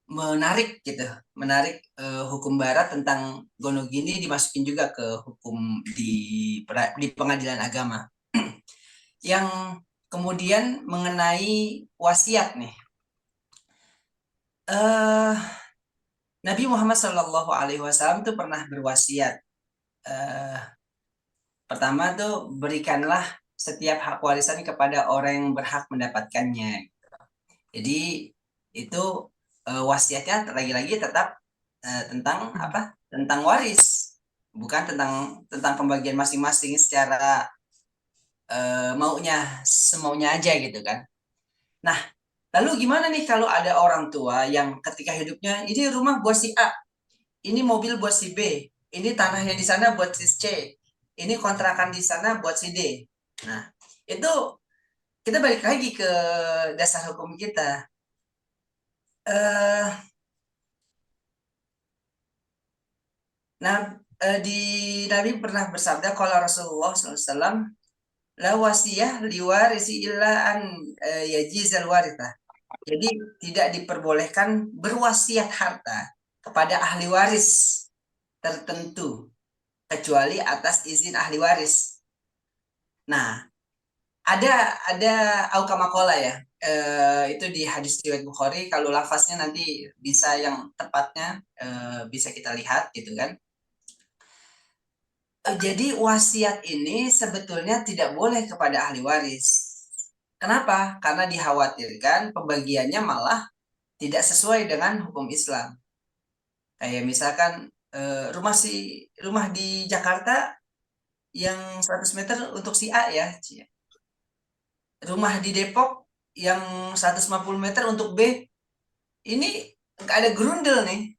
menarik gitu, menarik hukum barat tentang gono gini dimasukin juga ke hukum di pengadilan agama. Yang kemudian mengenai wasiat nih, Nabi Muhammad Shallallahu Alaihi Wasallam tuh pernah berwasiat. Pertama tuh berikanlah setiap hak warisan kepada orang yang berhak mendapatkannya. Jadi itu wasiatnya lagi-lagi tetap tentang apa? Tentang waris, bukan tentang pembagian masing-masing secara maunya, semaunya aja gitu kan. Nah, lalu gimana nih kalau ada orang tua yang ketika hidupnya ini rumah buat si A, ini mobil buat si B, ini tanahnya di sana buat si C, ini kontrakan di sana buat si D. Nah, itu kita balik lagi ke dasar hukum kita. Nah, di Nabi pernah bersabda kalau Rasulullah SAW, la wasiyah liwarisi illa an yajizal waritah. Jadi tidak diperbolehkan berwasiat harta kepada ahli waris tertentu kecuali atas izin ahli waris. Nah, ada aukamakola ya. Itu di hadis riwayat Bukhari. Kalau lafaznya nanti bisa yang tepatnya bisa kita lihat gitu kan. Jadi wasiat ini sebetulnya tidak boleh kepada ahli waris. Kenapa? Karena dikhawatirkan pembagiannya malah tidak sesuai dengan hukum Islam. Kayak misalkan rumah di Jakarta yang 100 meter untuk si A ya. Rumah di Depok yang 150 meter untuk B. Ini nggak ada grundel nih.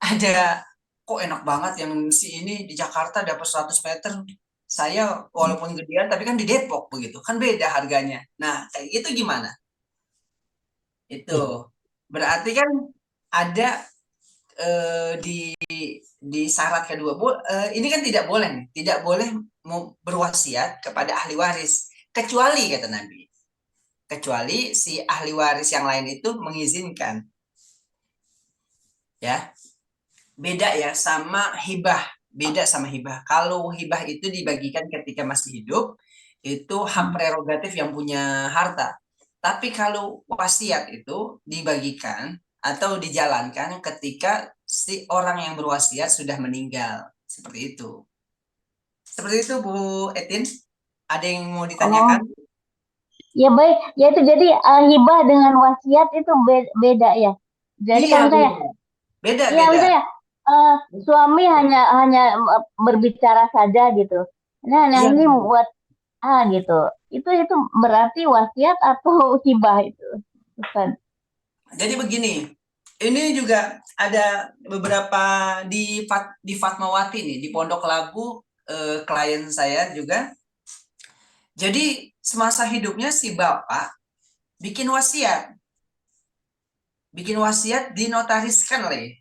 Ada kok enak banget yang si ini di Jakarta dapat 100 meter. Saya walaupun gedean tapi kan di Depok begitu. Kan beda harganya. Nah, kayak gitu gimana? Itu berarti kan ada di syarat kedua, ini kan tidak boleh nih, tidak boleh berwasiat kepada ahli waris kecuali kata Nabi, kecuali si ahli waris yang lain itu mengizinkan. Ya, beda ya sama hibah, beda sama hibah. Kalau hibah itu dibagikan ketika masih hidup, itu hak prerogatif yang punya harta. Tapi kalau wasiat itu dibagikan atau dijalankan ketika si orang yang berwasiat sudah meninggal. Seperti itu. Seperti itu Bu Etin. Ada yang mau ditanyakan? Ya baik, ya itu jadi hibah dengan wasiat itu beda ya. Jadi Iya, kalau misalnya, beda. ya misalnya suami hanya berbicara saja gitu. Nah, Iya. ini buat gitu. Itu berarti wasiat atau hibah itu, Ustaz? Jadi begini, ini juga ada beberapa di Fatmawati nih, di Pondok Labu, klien saya juga. Jadi semasa hidupnya si bapak bikin wasiat, dinotariskan leh.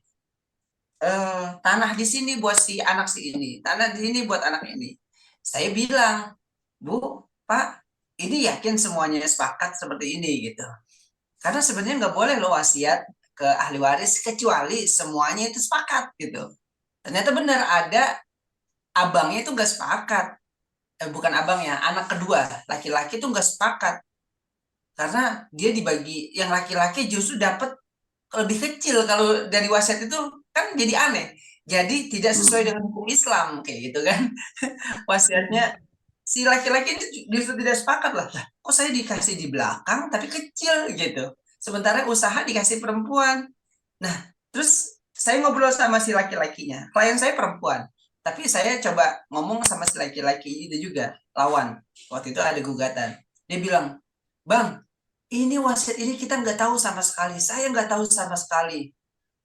Tanah di sini buat si anak si ini, tanah di sini buat anak ini. Saya bilang, Bu, Pak, ini yakin semuanya sepakat seperti ini gitu. Karena sebenarnya nggak boleh loh wasiat ke ahli waris kecuali semuanya itu sepakat gitu. Ternyata benar ada abangnya itu nggak sepakat. Bukan abangnya, anak kedua laki-laki itu nggak sepakat karena dia dibagi yang laki-laki justru dapat lebih kecil. Kalau dari wasiat itu kan jadi aneh. Jadi tidak sesuai dengan hukum Islam kayak gitu kan. Wasiatnya si laki-laki itu justru tidak sepakat lah. Kok saya dikasih di belakang tapi kecil gitu. Sementara usaha dikasih perempuan. Nah, terus saya ngobrol sama si laki-lakinya. Klien saya perempuan. Tapi saya coba ngomong sama si laki-laki itu juga, lawan. Waktu itu ada gugatan. Dia bilang, Bang, ini wasiat ini kita nggak tahu sama sekali. Saya nggak tahu sama sekali.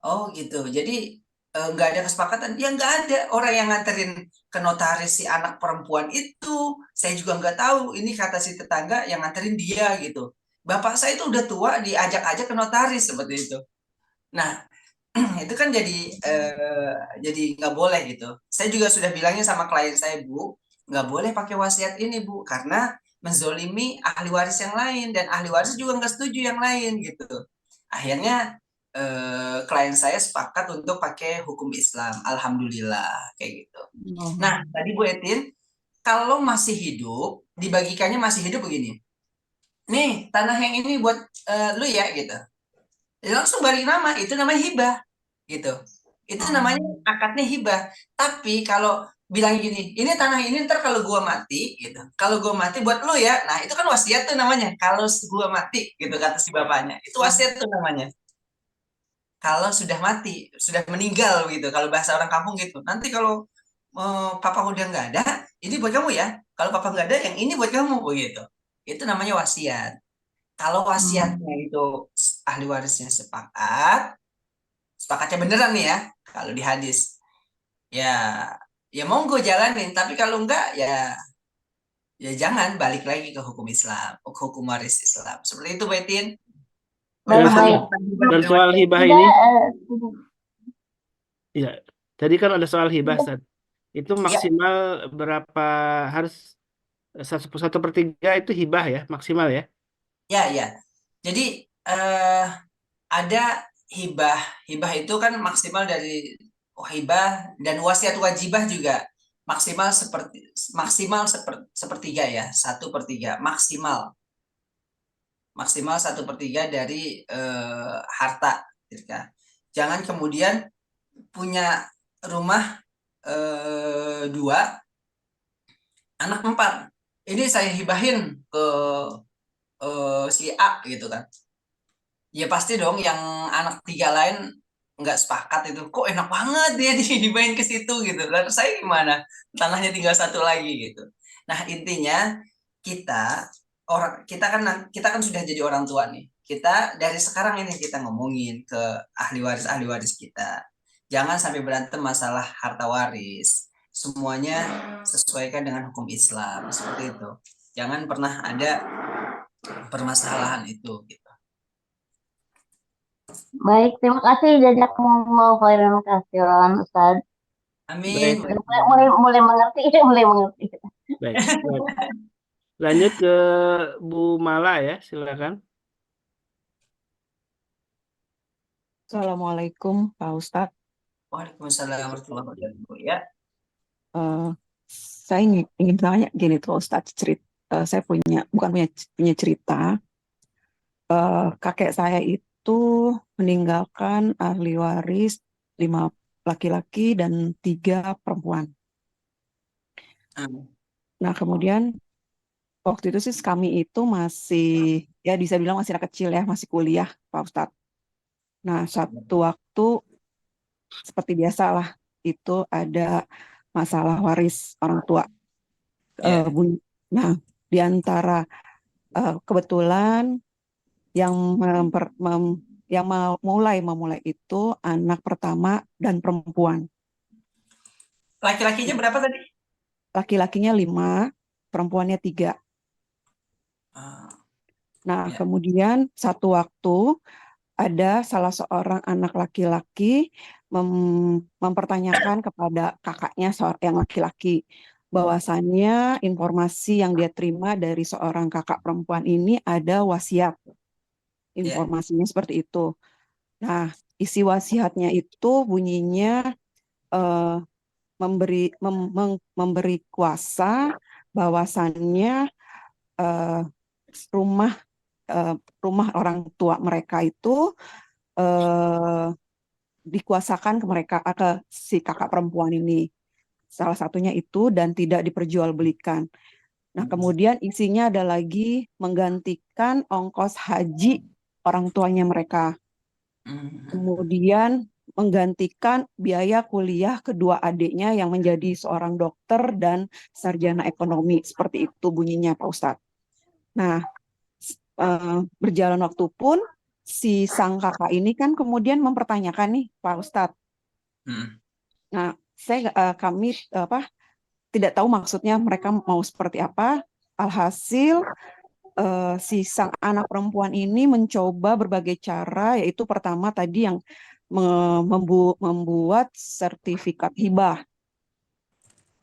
Oh gitu. Jadi nggak ada kesepakatan. Ya nggak ada orang yang nganterin ke notaris si anak perempuan itu. Saya juga nggak tahu. Ini kata si tetangga yang nganterin dia gitu. Bapak saya itu udah tua, diajak-ajak ke notaris seperti itu. Nah, itu kan jadi nggak boleh gitu. Saya juga sudah bilangnya sama klien saya, Bu, nggak boleh pakai wasiat ini, Bu, karena menzolimi ahli waris yang lain dan ahli waris juga nggak setuju yang lain gitu. Akhirnya klien saya sepakat untuk pakai hukum Islam, alhamdulillah kayak gitu. Nah, tadi Bu Etin, kalau masih hidup, dibagikannya masih hidup begini. Nih, tanah yang ini buat lu ya gitu. Langsung balik nama, itu namanya hibah gitu. Itu namanya akadnya hibah. Tapi kalau bilang gini, ini tanah ini ntar kalau gua mati gitu. Kalau gua mati buat lu ya. Nah, itu kan wasiat tuh namanya. Kalau gua mati gitu kata si bapaknya. Itu wasiat tuh namanya. Kalau sudah mati, sudah meninggal gitu. Kalau bahasa orang kampung gitu. Nanti kalau papa udah nggak ada, ini buat kamu ya. Kalau papa nggak ada, yang ini buat kamu begitu. Itu namanya wasiat. Kalau wasiatnya itu ahli warisnya sepakat, sepakatnya beneran nih ya, kalau di hadis, ya ya monggo jalanin. Tapi kalau enggak, ya jangan, balik lagi ke hukum Islam, ke hukum waris Islam. Seperti itu, Betin. Udah Baik, paham baik. tentang Dan hibah? soal hibah Tidak, ini, ya, tadi kan ada soal hibah, Ustaz. Itu Ya, maksimal berapa, harus 1/3 itu hibah ya, maksimal ya? ya, ya. Jadi ada hibah. Hibah itu kan maksimal dari hibah dan wasiat wajibah juga sepertiga ya, 1/3 maksimal. Maksimal 1/3 dari harta. Gitu kan. Jangan kemudian punya rumah 2, anak 4. Ini saya hibahin ke si A gitu kan. Ya pasti dong yang anak 3 lain nggak sepakat itu, kok enak banget dia dimain ke situ gitu. Lalu saya gimana? Tanahnya tinggal satu lagi gitu. Nah, intinya kita kita kan sudah jadi orang tua nih. Kita dari sekarang ini kita ngomongin ke ahli waris kita. Jangan sampai berantem masalah harta waris. Semuanya sesuaikan dengan hukum Islam seperti itu. Jangan pernah ada permasalahan itu gitu. Baik, terima kasih jazakumullah khairan katsiran Ustaz. Amin. Baik, Mulai mengerti, mulai mengerti. baik. Baik. Lanjut ke Bu Mala ya, silakan. Assalamualaikum Pak Ustadz. Waalaikumsalam warahmatullahi wabarakatuh. Ya. Eh, saya ingin tanya gini tuh Ustadz, saya bukan punya cerita. Kakek saya itu meninggalkan ahli waris 5 laki-laki dan 3 perempuan. Hmm. Nah kemudian waktu itu sih kami itu masih, ya bisa bilang masih anak kecil ya, masih kuliah Pak Ustadz. Nah satu waktu seperti biasa lah, itu ada masalah waris orang tua. Ya. Nah, di antara kebetulan yang memulai itu anak pertama dan perempuan. Laki-lakinya berapa tadi? Laki-lakinya 5, perempuannya 3. Ah, Nah, Ya. kemudian satu waktu ada salah seorang anak laki-laki mempertanyakan kepada kakaknya yang laki-laki bahwasannya informasi yang dia terima dari seorang kakak perempuan ini ada wasiat. Ya. Informasinya seperti itu. Nah, isi wasiatnya itu bunyinya eh, memberi kuasa bahwasannya eh, rumah rumah orang tua mereka itu eh, dikuasakan ke mereka, ke si kakak perempuan ini. Salah satunya itu dan tidak diperjualbelikan. Nah, kemudian isinya ada lagi menggantikan ongkos haji orang tuanya mereka. Hmm. Kemudian menggantikan biaya kuliah kedua adiknya yang menjadi seorang dokter dan sarjana ekonomi. Seperti itu bunyinya Pak Ustadz. Nah, berjalan waktu pun si sang kakak ini kan kemudian mempertanyakan nih Pak Ustadz. Hmm. Nah, kami tidak tahu maksudnya mereka mau seperti apa. Alhasil si sang anak perempuan ini mencoba berbagai cara, yaitu pertama tadi yang membuat sertifikat hibah.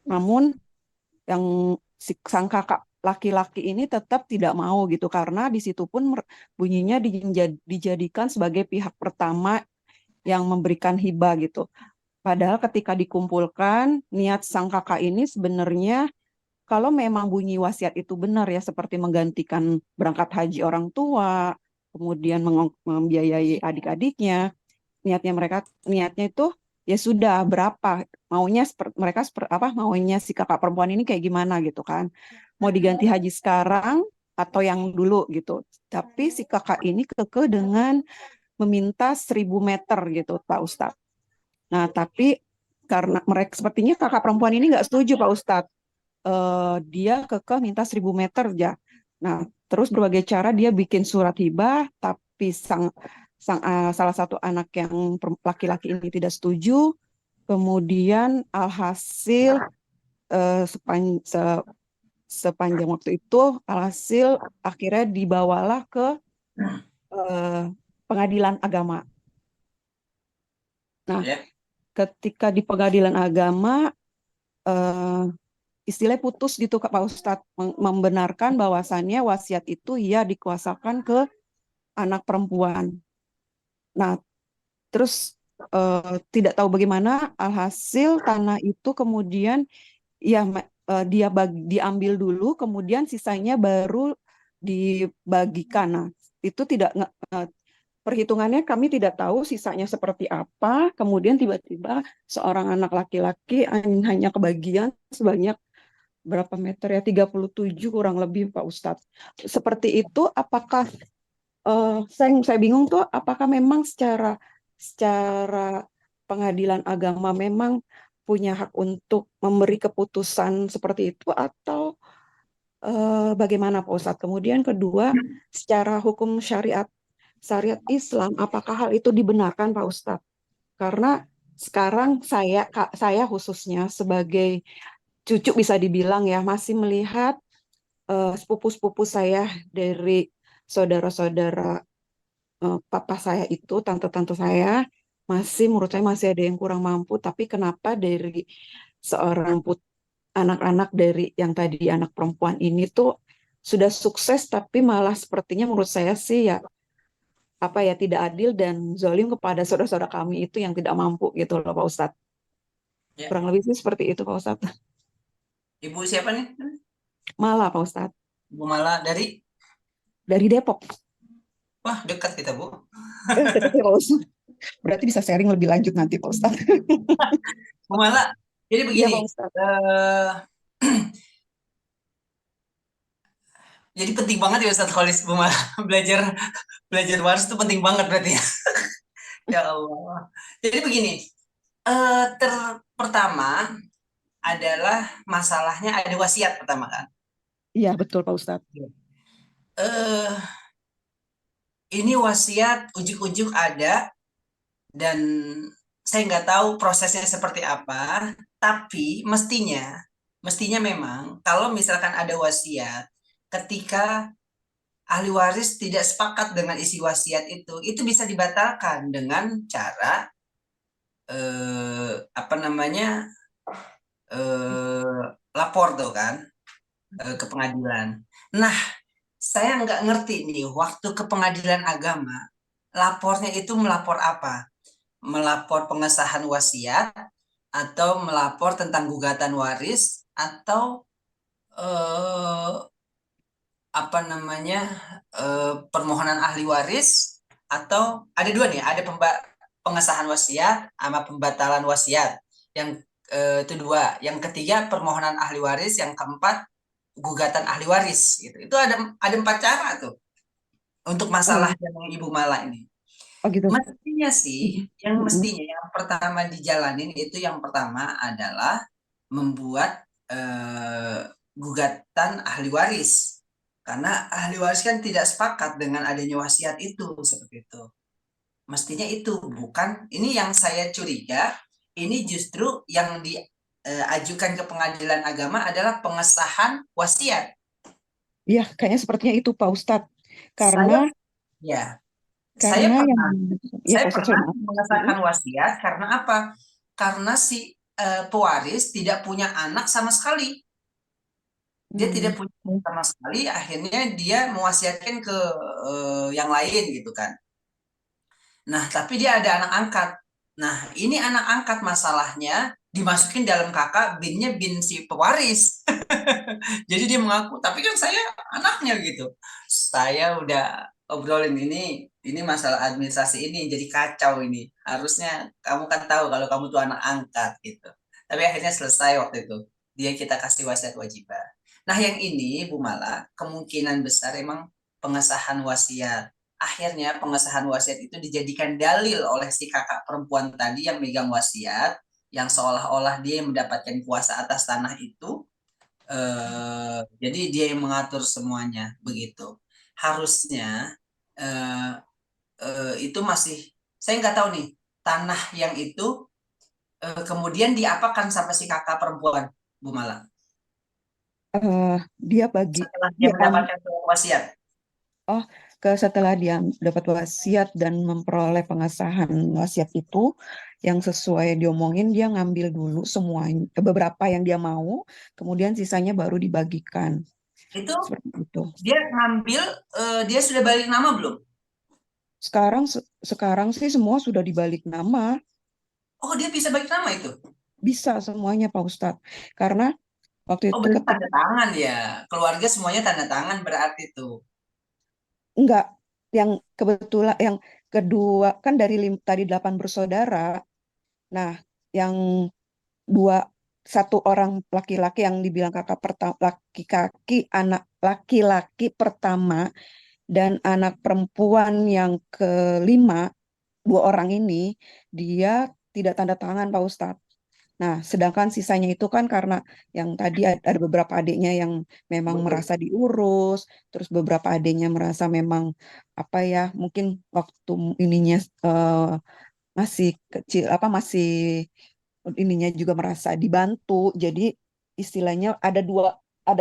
Namun yang si sang kakak laki-laki ini tetap tidak mau gitu karena di situ pun bunyinya dijadikan sebagai pihak pertama yang memberikan hibah gitu. Padahal ketika dikumpulkan niat sang kakak ini sebenarnya kalau memang bunyi wasiat itu benar ya seperti menggantikan berangkat haji orang tua, kemudian membiayai adik-adiknya, niatnya itu ya sudah berapa maunya mereka maunya si kakak perempuan ini kayak gimana gitu kan, mau diganti haji sekarang atau yang dulu gitu, tapi si kakak ini kekeh dengan meminta 1.000 meter gitu Pak Ustadz. Nah tapi karena mereka sepertinya kakak perempuan ini nggak setuju Pak Ustadz. Dia kekeh minta 1.000 meter aja. Nah terus berbagai cara dia bikin surat hibah tapi salah satu anak yang laki-laki ini tidak setuju. Kemudian alhasil sepanjang waktu itu alhasil akhirnya dibawalah ke pengadilan agama. Nah, Ya. ketika di pengadilan agama istilahnya putus gitu Pak Ustadz, membenarkan bahwasannya wasiat itu ya dikuasakan ke anak perempuan. Nah, terus tidak tahu bagaimana alhasil tanah itu kemudian ya dia diambil dulu, kemudian sisanya baru dibagikan. Nah, itu tidak perhitungannya kami tidak tahu sisanya seperti apa. Kemudian tiba-tiba seorang anak laki-laki hanya kebagian sebanyak berapa meter ya, 37 kurang lebih Pak Ustadz. Seperti itu apakah saya bingung tuh apakah memang secara secara pengadilan agama memang punya hak untuk memberi keputusan seperti itu atau bagaimana Pak Ustadz? Kemudian kedua, secara hukum syariat Islam, apakah hal itu dibenarkan Pak Ustadz? Karena sekarang saya khususnya sebagai cucu bisa dibilang ya masih melihat sepupu-sepupu saya dari saudara-saudara papa saya itu, tante-tante saya masih menurut saya masih ada yang kurang mampu. Tapi kenapa dari seorang anak-anak dari yang tadi anak perempuan ini tuh sudah sukses, tapi malah sepertinya menurut saya sih ya apa ya tidak adil dan zalim kepada saudara-saudara kami itu yang tidak mampu gitu loh Pak Ustadz. Ya. Kurang lebih sih seperti itu Pak Ustadz. Ibu siapa nih? Malah Pak Ustadz. Bu Mala Dari Depok. wah dekat kita Bu. Dekat ya Pak Ustadz. Berarti bisa sharing lebih lanjut nanti Pak Ustadz. Bu Mala, jadi Iya begini, Pak Ustadz. jadi penting banget ya Ustadz Kholis Bu Mala belajar waris itu penting banget berarti ya. Ya Allah. Jadi begini, pertama adalah masalahnya ada wasiat pertama kan. Iya betul Pak Ustadz. Eh ini wasiat ujuk-ujuk ada dan saya nggak tahu prosesnya seperti apa, tapi mestinya memang kalau misalkan ada wasiat, ketika ahli waris tidak sepakat dengan isi wasiat itu bisa dibatalkan dengan cara apa namanya lapor tuh kan ke pengadilan. Nah, saya nggak ngerti nih waktu ke pengadilan agama, lapornya itu melapor apa? Melapor pengesahan wasiat atau melapor tentang gugatan waris atau apa namanya permohonan ahli waris atau ada dua nih, ada pengesahan wasiat sama pembatalan wasiat. Yang itu dua. Yang ketiga permohonan ahli waris, yang keempat gugatan ahli waris gitu. Itu ada 4 cara tuh untuk masalah yang Ibu Mala ini. Oh gitu. Mestinya sih, mestinya yang pertama dijalanin itu yang pertama adalah membuat gugatan ahli waris. Karena ahli waris kan tidak sepakat dengan adanya wasiat itu, seperti itu. Mestinya itu, bukan. Ini yang saya curiga, ini justru yang diajukan ke pengadilan agama adalah pengesahan wasiat. Iya, kayaknya sepertinya itu Pak Ustadz. Karena saya ya, pernah mengesahkan wasiat karena apa? Karena si pewaris tidak punya anak sama sekali. Dia tidak punya anak sama sekali, akhirnya dia mewasiatkan ke yang lain gitu kan. Nah, tapi dia ada anak angkat. Nah, ini anak angkat masalahnya dimasukin dalam kakak binnya bin si pewaris. Jadi dia mengaku, tapi kan saya anaknya gitu. Saya udah obrolin ini masalah administrasi ini jadi kacau ini. Harusnya kamu kan tahu kalau kamu tuh anak angkat gitu. Tapi akhirnya selesai waktu itu. Dia kita kasih wasiat wajibah. Nah, yang ini Bu Mala, kemungkinan besar emang pengesahan wasiat. Akhirnya pengesahan wasiat itu dijadikan dalil oleh si kakak perempuan tadi yang megang wasiat, yang seolah-olah dia yang mendapatkan kuasa atas tanah itu. Jadi dia yang mengatur semuanya begitu. Harusnya itu masih, saya nggak tahu nih, tanah yang itu kemudian diapakan sama si kakak perempuan Bu Mala dia bagi setelah dia mendapatkan wasiat. Setelah dia dapat wasiat dan memperoleh pengesahan wasiat itu yang sesuai diomongin, dia ngambil dulu semuanya, beberapa yang dia mau, kemudian sisanya baru dibagikan. Itu seperti itu. Dia ngambil, dia sudah balik nama belum? Sekarang sih semua sudah dibalik nama. Oh, dia bisa balik nama itu? Bisa semuanya Pak Ustadz. Karena waktu itu tanda tangan ya. Keluarga semuanya tanda tangan berarti itu. Enggak, yang kebetulan yang kedua kan dari tadi 8 bersaudara. Nah, yang satu orang laki-laki yang dibilang kakak pertama, anak laki-laki pertama dan anak perempuan yang kelima dua orang ini dia tidak tanda tangan Pak Ustadz. Nah, sedangkan sisanya itu kan karena yang tadi ada beberapa adiknya yang memang Betul. merasa diurus, terus beberapa adiknya merasa memang apa ya, mungkin waktu ininya masih kecil, apa masih ininya juga merasa dibantu. Jadi istilahnya ada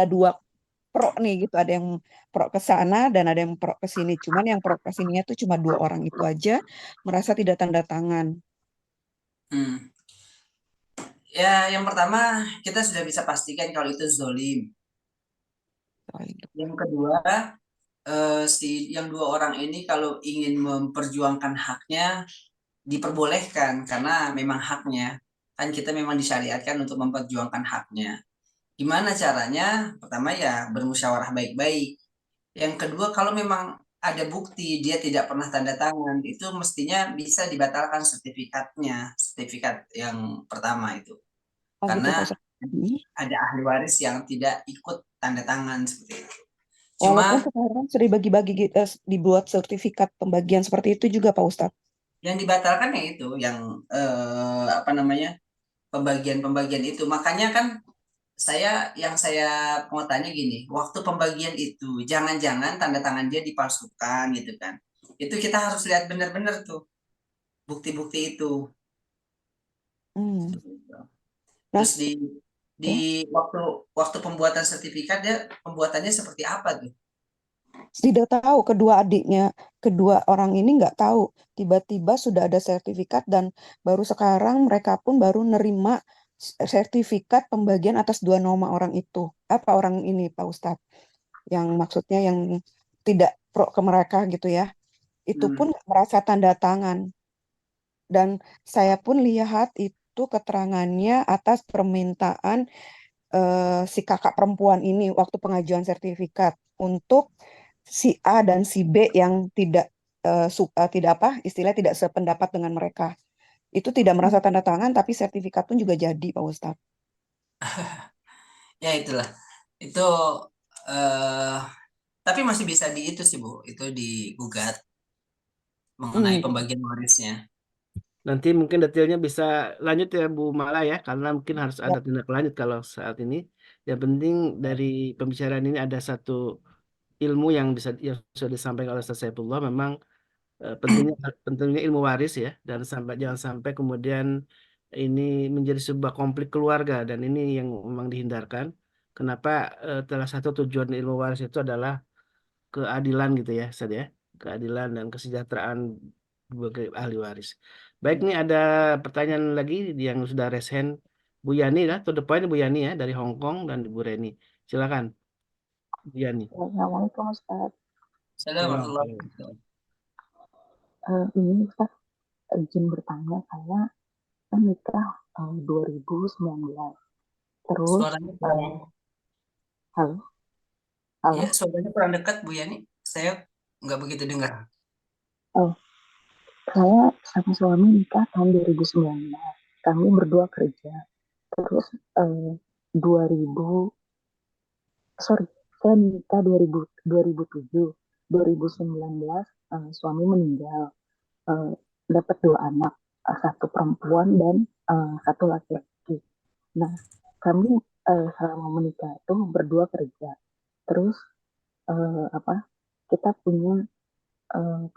dua pro nih gitu, ada yang pro ke sana dan ada yang pro ke sini. Cuman yang pro ke sininya tuh cuma dua orang itu aja merasa tidak tanda tangan. Hmm. Ya, yang pertama kita sudah bisa pastikan kalau itu zolim. Soal itu. Yang kedua, si yang dua orang ini kalau ingin memperjuangkan haknya diperbolehkan karena memang haknya. Kan kita memang disyariatkan untuk memperjuangkan haknya. Gimana caranya? Pertama ya bermusyawarah baik-baik. Yang kedua, kalau memang ada bukti dia tidak pernah tanda tangan, itu mestinya bisa dibatalkan sertifikatnya, sertifikat yang pertama itu. Oh gitu Pak Karena Ustadz. Hmm. ada ahli waris yang tidak ikut tanda tangan seperti itu. Walaupun Cuma sekarang sering bagi-bagi dibuat sertifikat pembagian seperti itu juga Pak Ustadz. yang dibatalkan ya itu, yang apa namanya, pembagian-pembagian itu. Makanya kan yang saya mau tanya gini, waktu pembagian itu jangan-jangan tanda tangan dia dipalsukan gitu kan. Itu kita harus lihat benar-benar tuh bukti-bukti itu. Hmm. Nah, Terus di ya, waktu waktu pembuatan sertifikat dia pembuatannya seperti apa tuh? tidak tahu kedua orang ini nggak tahu. Tiba-tiba sudah ada sertifikat dan baru sekarang mereka pun baru nerima sertifikat pembagian atas dua nama orang itu. Apa orang ini Pak Ustadz? Yang maksudnya yang tidak pro ke mereka gitu ya. Itu pun Hmm. nggak merasa tanda tangan. Dan saya pun lihat itu keterangannya atas permintaan si kakak perempuan ini waktu pengajuan sertifikat untuk si A dan si B yang tidak apa istilah tidak sependapat dengan mereka. Itu tidak merasa tanda tangan tapi sertifikat pun juga jadi Pak Ustadz. Ya itulah. Itu eh tapi masih bisa di itu sih Bu, itu digugat mengenai Hmm, pembagian warisnya. Nanti mungkin detailnya bisa lanjut ya Bu Mala ya, karena mungkin harus ya, ada tindak lanjut kalau saat ini. Yang penting dari pembicaraan ini ada satu ilmu yang sudah disampaikan oleh Ustaz Saifullah, memang pentingnya pentingnya ilmu waris ya, dan jangan sampai kemudian ini menjadi sebuah konflik keluarga, dan ini yang memang dihindarkan. Kenapa? Salah satu tujuan ilmu waris itu adalah keadilan gitu ya, Ustaz ya. Keadilan dan kesejahteraan sebagai ahli waris. Baik, nih ada pertanyaan lagi yang sudah raise hand. Bu Yani lah, to the point Bu Yani ya, dari Hong Kong, dan Bu Reni. Silakan, Bu Yani. Assalamualaikum Ustaz. Assalamualaikum warahmatullahi Salam. wabarakatuh. Ini Ustaz, izin bertanya, saya kan nikah tahun 2019. Terus, Suaranya kurang, eh, halo, iya halo. suaranya kurang dekat Bu Yani. Saya nggak begitu dengar. Oh, saya sama suami nikah tahun 2019. Kami berdua kerja. Terus, eh, 2000, sorry, saya nikah 2007. 2019, suami meninggal. Eh, Dapat dua anak, satu perempuan dan satu laki-laki. Nah, kami selama menikah itu berdua kerja. Terus apa? Kita punya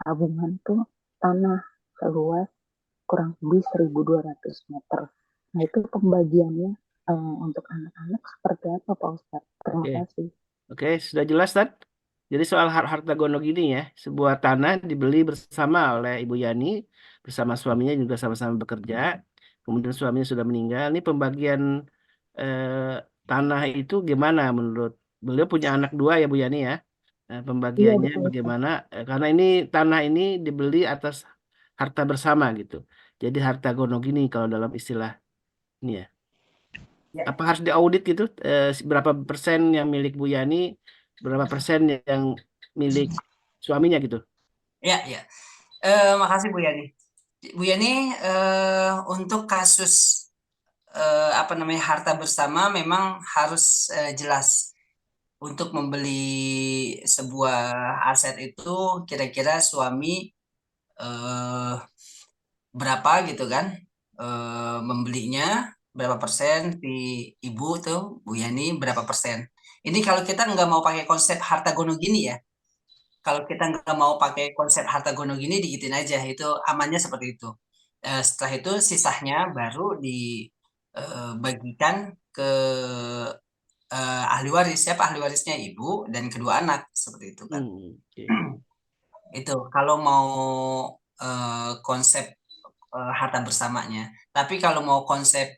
tabungan tuh tanah seluas kurang lebih 1.200 meter. Nah, itu pembagiannya untuk anak-anak seperti apa, Pak Ustadz? Terima Oke. kasih. Oke, sudah jelas, Tad? Jadi soal harta gono gini ya, sebuah tanah dibeli bersama oleh Ibu Yani, bersama suaminya juga sama-sama bekerja. Kemudian suaminya sudah meninggal. Ini pembagian eh, tanah itu gimana menurut beliau, punya anak dua ya Bu Yani ya? Iya, Pembagiannya betul, Ustadz. bagaimana? Karena ini tanah ini dibeli atas harta bersama gitu. Jadi harta gono gini kalau dalam istilah ini ya. Ya, Apa harus diaudit gitu? Berapa persen yang milik Bu Yani, berapa persen yang milik suaminya gitu? ya, ya. Makasih Bu Yani. Bu Yani, untuk kasus apa namanya harta bersama memang harus jelas. Untuk membeli sebuah aset itu kira-kira suami eh, berapa gitu kan, membelinya berapa persen, si ibu tuh Bu Yani berapa persen. Ini kalau kita nggak mau pakai konsep harta gono gini ya, kalau kita nggak mau pakai konsep harta gono gini dikitin aja, itu amannya seperti itu. Setelah itu sisanya baru dibagikan ke ahli waris. Siapa ahli warisnya? Ibu dan kedua anak, seperti itu kan. Oke. Itu kalau mau konsep harta bersamanya. Tapi kalau mau konsep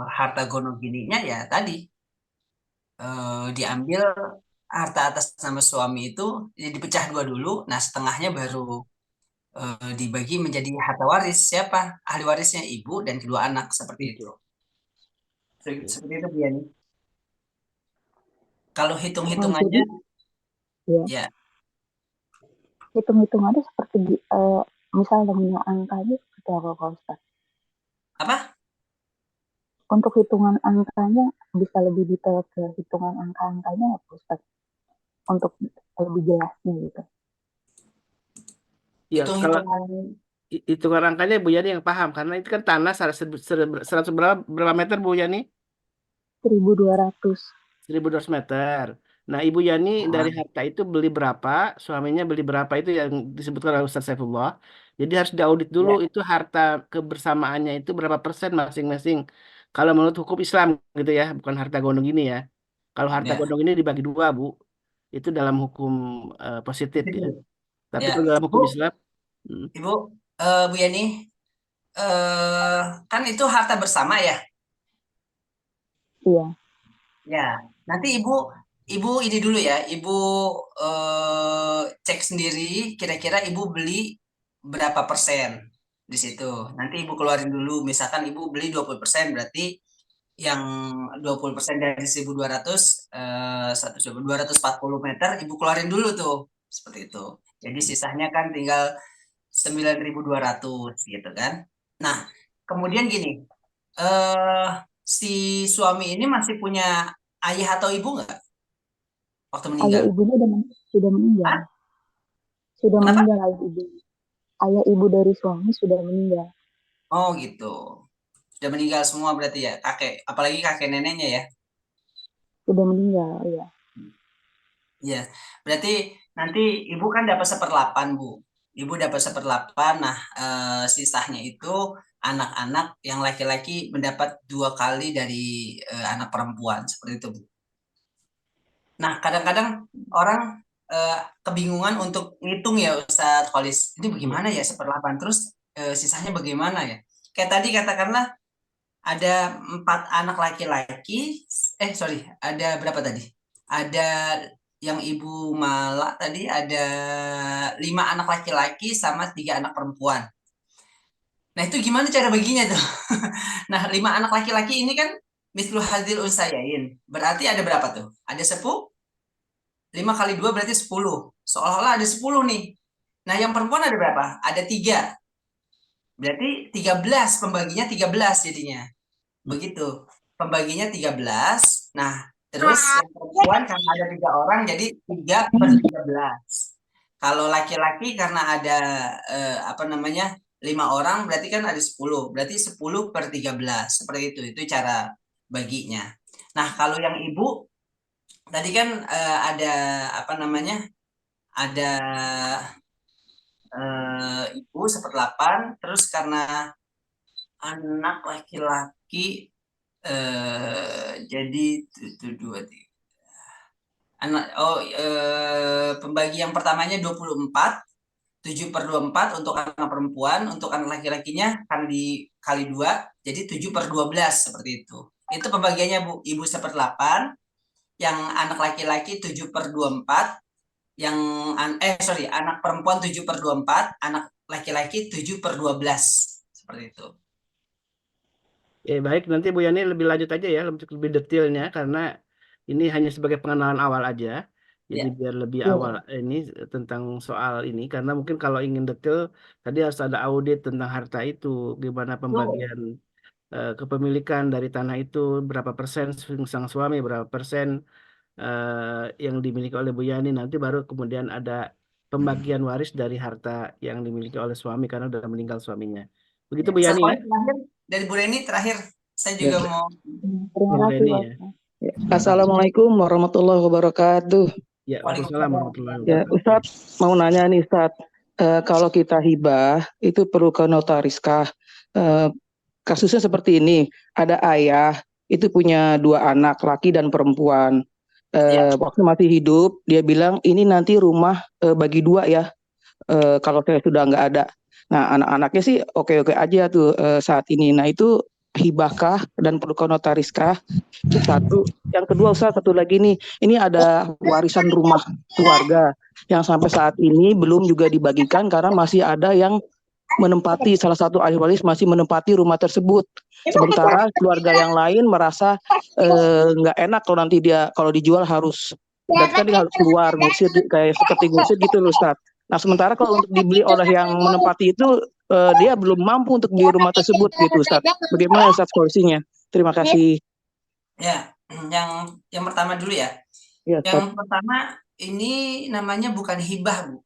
harta gono gininya ya tadi, diambil harta atas nama suami itu ya dipecah dua dulu. Nah, setengahnya baru dibagi menjadi harta waris. Siapa? Ahli warisnya ibu dan kedua anak, seperti itu. Oke. Seperti itu, Bian. Kalau Oh, hitung-hitungannya, jadi ya ya hitung-hitungannya seperti misal dengan angkanya seperti apa Pak Ustaz? apa? Untuk hitungan angkanya bisa lebih detail ke hitungan angka-angkanya ya Pak Ustaz? Untuk lebih jelasnya gitu. Ya, kalau Hitung-hitungan hitungan angkanya Bu Yani yang paham karena itu kan tanah 100 berapa meter Bu Yani? 1.200. 1.200 meter. Nah, Ibu Yani dari harta itu beli berapa, suaminya beli berapa itu yang disebutkan oleh Ustaz Saifullah. Jadi harus diaudit dulu ya, itu harta kebersamaannya itu berapa persen masing-masing. Kalau menurut hukum Islam gitu ya, bukan harta gondong ini ya. Kalau harta ya, gondong ini dibagi dua, Bu. Itu dalam hukum positif ya. gitu. Tapi Ya, kalau dalam Ibu, hukum Islam, hmm, Ibu, Bu Yani, kan itu harta bersama ya. Iya, Ya, nanti ibu ini dulu ya, ibu cek sendiri kira-kira ibu beli berapa persen di situ. Nanti ibu keluarin dulu, misalkan ibu beli 20%, berarti yang 20% dari 1.200, 240 meter, ibu keluarin dulu tuh, seperti itu. Jadi sisanya kan tinggal 9.200 gitu kan. Nah, kemudian gini, eh si suami ini masih punya ayah atau ibu nggak waktu ayah meninggal? ibunya sudah meninggal. Hah? Sudah Kenapa? meninggal ayah ibu. Ayah ibu dari suami sudah meninggal. Oh gitu. Sudah meninggal semua berarti ya, kakek, apalagi kakek neneknya ya. Sudah meninggal, ya. Iya, berarti nanti ibu kan dapat 1/8, Bu. Ibu dapat 1/8, nah sisanya itu anak-anak yang laki-laki mendapat 2 kali dari anak perempuan, seperti itu, Bu. Nah, kadang-kadang orang kebingungan untuk ngitung ya, Ustadz Kholis. Ini iya. bagaimana ya 1/8, terus sisanya bagaimana ya? Kayak tadi katakanlah ada 4 anak laki-laki, sorry, ada berapa tadi? Ada yang Ibu Mala tadi ada 5 anak laki-laki sama 3 anak perempuan. Nah itu gimana cara baginya tuh? Nah 5 anak laki-laki ini kan mislu hadil unsayain. Berarti ada berapa tuh? Ada 10, 5 kali 2 berarti 10. Seolah-olah ada 10 nih. Nah yang perempuan ada berapa? Ada 3. Berarti 13, pembaginya 13 jadinya. Begitu. Pembaginya 13. Nah, terus yang perempuan karena ada 3 orang jadi 3/13. Kalau laki-laki karena ada apa namanya 5 orang berarti kan ada 10. Berarti 10/13. Seperti itu. Itu cara baginya. Nah, kalau yang ibu tadi kan ada apa namanya? Ada ibu 1/8. Terus karena anak laki-laki jadi tujuh dua tiga. Pembagi yang pertamanya 24, 7/24 untuk anak perempuan, untuk anak laki-lakinya kali 2, jadi 7/12 seperti itu. Itu pembagiannya, Bu. Ibu 1/8, yang anak laki-laki 7/24, yang anak perempuan 7/24, anak laki-laki 7/12 seperti itu. Baik, nanti Bu Yani lebih lanjut aja ya, lebih detailnya karena ini hanya sebagai pengenalan awal aja. Jadi Ya. biar lebih awal Iya, ini tentang soal ini, karena mungkin kalau ingin detail tadi harus ada audit tentang harta itu, gimana Tuh. pembagian kepemilikan dari tanah itu, berapa persen sang suami, berapa persen yang dimiliki oleh Bu Yani. Nanti baru kemudian ada pembagian waris dari harta yang dimiliki oleh suami karena sudah meninggal suaminya. Begitu Ya. Bu Satu Yani poin ya? terakhir dari Bu Reni terakhir. Saya Ya. juga mau. Terima Bu kasih, Reni Pak ya. Ustadz. Ya. Assalamualaikum warahmatullahi wabarakatuh. Ya, Waalaikumsalam warahmatullahi Ya, wabarakatuh. Ustadz mau nanya nih Ustadz, kalau kita hibah itu perlu ke notaris kah? Kasusnya seperti ini, ada ayah itu punya 2 anak laki dan perempuan. Ya. Waktu masih hidup dia bilang ini nanti rumah bagi 2 ya, kalau saya sudah nggak ada. Nah anak-anaknya sih oke-oke aja tuh saat ini. Nah itu hibahkah dan perlu ke notaris kah? Itu satu. Yang kedua Ustaz, satu lagi nih, ini ada warisan rumah keluarga yang sampai saat ini belum juga dibagikan karena masih ada yang menempati, salah satu ahli waris masih menempati rumah tersebut. Sementara keluarga yang lain merasa nggak enak kalau nanti dia kalau dijual harus, berarti kan dia harus keluar ngusir kayak seperti ngusir gitu loh Ustaz. Nah sementara kalau untuk dibeli oleh yang menempati itu dia belum mampu untuk beli rumah tersebut gitu Ustaz. Bagaimana Ustaz solusinya? Terima kasih. Ya, yang pertama dulu ya. Ya Ustaz. Yang pertama ini namanya bukan hibah, Bu.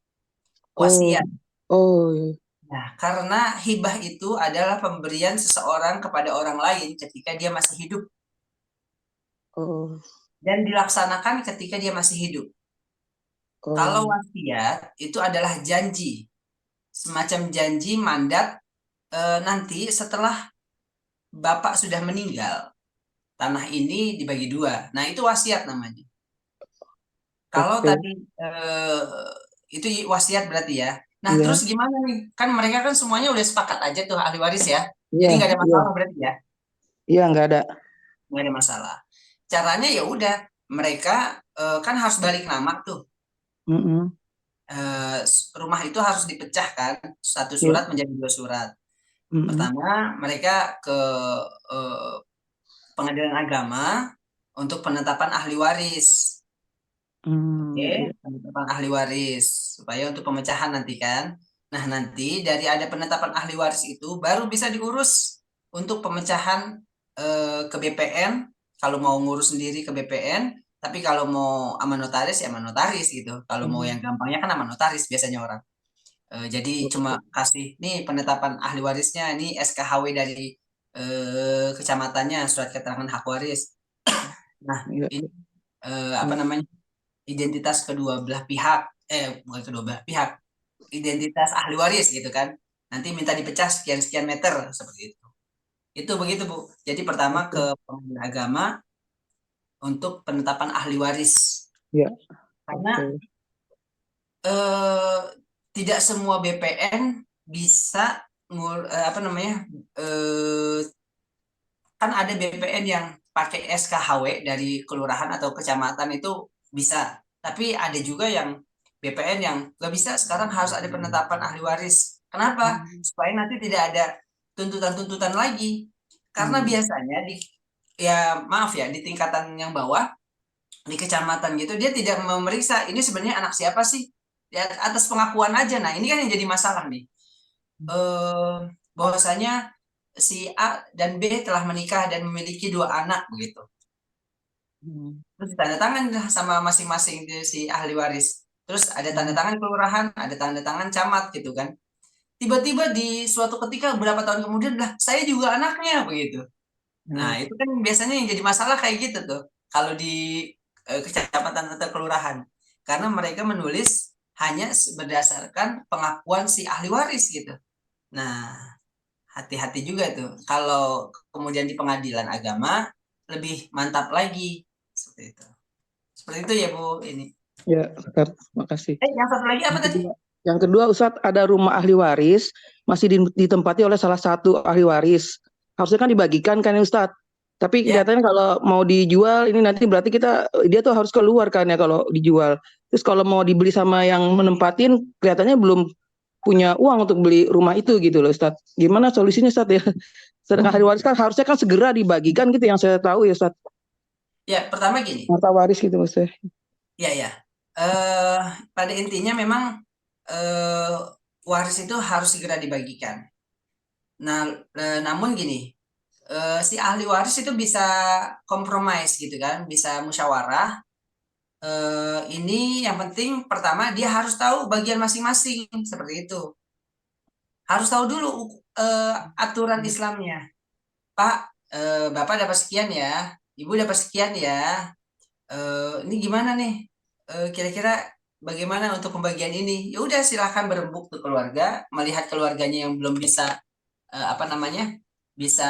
Oh, Wasiat. oh, Nah, karena hibah itu adalah pemberian seseorang kepada orang lain ketika dia masih hidup oh, dan dilaksanakan ketika dia masih hidup. Kalau oh, wasiat itu adalah janji, semacam janji mandat nanti setelah Bapak sudah meninggal, tanah ini dibagi 2. Nah, itu wasiat namanya. Kalau oke, tadi itu wasiat berarti ya. Nah, iya, terus gimana nih? Kan mereka kan semuanya udah sepakat aja tuh ahli waris ya. iya, Jadi nggak ada iya, masalah berarti ya. iya nggak ada. Nggak ada masalah. Caranya ya udah, mereka kan harus balik nama tuh. Mm-mm, Eh, Rumah itu harus dipecahkan satu iya, surat menjadi 2 surat. mm-mm, Pertama, mereka ke eh, pengadilan agama untuk penetapan ahli waris. Oke, iya, iya, penetapan ahli waris supaya untuk pemecahan nanti kan. Nah, nanti dari ada penetapan ahli waris itu baru bisa diurus untuk pemecahan ke BPN kalau mau ngurus sendiri ke BPN, tapi kalau mau sama notaris ya sama notaris gitu. Kalau mau yang gampangnya kan sama notaris biasanya orang. Jadi cuma kasih nih penetapan ahli warisnya, ini SKHW dari kecamatannya, surat keterangan hak waris. Nah, iya, ini apa namanya? Identitas kedua belah pihak, bukan kedua belah pihak, identitas ahli waris gitu kan. Nanti minta dipecah sekian-sekian meter seperti itu. Itu begitu, Bu. Jadi pertama ke pengadilan agama untuk penetapan ahli waris. iya, Karena oke, eh, tidak semua BPN bisa apa namanya? eh, Kan ada BPN yang pakai SKHW dari kelurahan atau kecamatan itu bisa. Tapi ada juga yang BPN yang nggak bisa, sekarang harus ada penetapan ahli waris. Kenapa? Supaya nanti tidak ada tuntutan-tuntutan lagi. Karena biasanya ya maaf ya, di tingkatan yang bawah, di kecamatan gitu, dia tidak memeriksa ini sebenarnya anak siapa sih. Ya, atas pengakuan aja. Nah, ini kan yang jadi masalah nih. Eh, Bahwasanya si A dan B telah menikah dan memiliki 2 anak begitu. Terus tanda tangan sama masing-masing si ahli waris. Terus ada tanda tangan kelurahan, ada tanda tangan camat gitu kan. Tiba-tiba di suatu ketika beberapa tahun kemudian lah saya juga anaknya begitu. Nah, itu kan biasanya yang jadi masalah kayak gitu tuh. Kalau di kecamatan atau kelurahan. Karena mereka menulis hanya berdasarkan pengakuan si ahli waris gitu. Nah, hati-hati juga tuh. Kalau kemudian di pengadilan agama lebih mantap lagi seperti itu. Seperti itu ya Bu ini. ya, Ustaz, makasih. Yang satu lagi apa tadi? Yang kedua, Ustadz, ada rumah ahli waris masih ditempati oleh salah satu ahli waris. Harusnya kan dibagikan kan ya Ustadz. Tapi Ya, kelihatannya kalau mau dijual ini nanti berarti dia tuh harus keluar kan ya kalau dijual. Terus kalau mau dibeli sama yang menempatin kelihatannya belum punya uang untuk beli rumah itu gitu loh Ustadz. Gimana solusinya Ustadz ya? Sedangkan ahli waris kan harusnya kan segera dibagikan gitu yang saya tahu ya Ustadz. ya pertama gini. Harta waris gitu maksudnya. Ya, ya. Eh Pada intinya memang eh waris itu harus segera dibagikan. Nah, namun gini, si ahli waris itu bisa kompromis gitu kan, bisa musyawarah ini yang penting pertama dia harus tahu bagian masing-masing seperti itu. Harus tahu dulu aturan Islamnya. Pak, Bapak dapat sekian ya, Ibu dapat sekian ya. Ini gimana nih? Kira-kira bagaimana untuk pembagian ini? Ya udah silahkan berembuk ke keluarga, melihat keluarganya yang belum bisa apa namanya bisa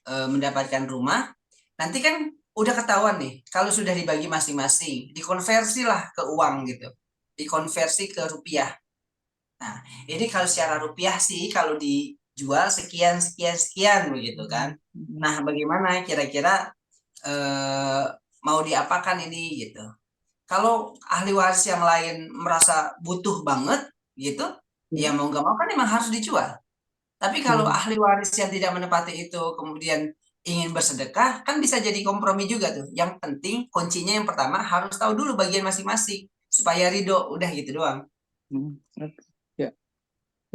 mendapatkan rumah. Nanti kan udah ketahuan nih, kalau sudah dibagi masing-masing, dikonversi lah ke uang gitu, dikonversi ke rupiah. Nah, ini kalau secara rupiah sih, kalau dijual sekian, sekian, sekian begitu kan. Nah, bagaimana kira-kira eh, mau diapakan ini gitu. Kalau ahli waris yang lain merasa butuh banget gitu, ya mau nggak mau kan emang harus dijual. Tapi kalau ahli waris yang tidak menepati itu kemudian ingin bersedekah, kan bisa jadi kompromi juga tuh. Yang penting kuncinya yang pertama harus tahu dulu bagian masing-masing supaya ridho, udah gitu doang. Ya,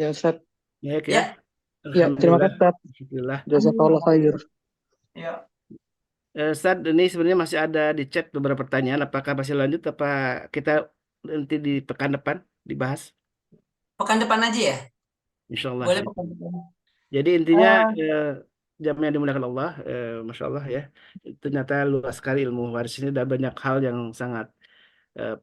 ya Ustaz. Baik Ya, Ya, terima Alhamdulillah. kasih Ustaz. Alhamdulillah. Jazakallah khair. ya. Ustaz, ini sebenarnya masih ada di chat beberapa pertanyaan. Apakah masih lanjut apa kita nanti di pekan depan dibahas? Pekan depan aja ya. Insya Allah. Boleh pekan depan. Jadi intinya jam yang dimuliakan Allah, Masya Allah ya. Ternyata luas sekali ilmu waris ini, ada banyak hal yang sangat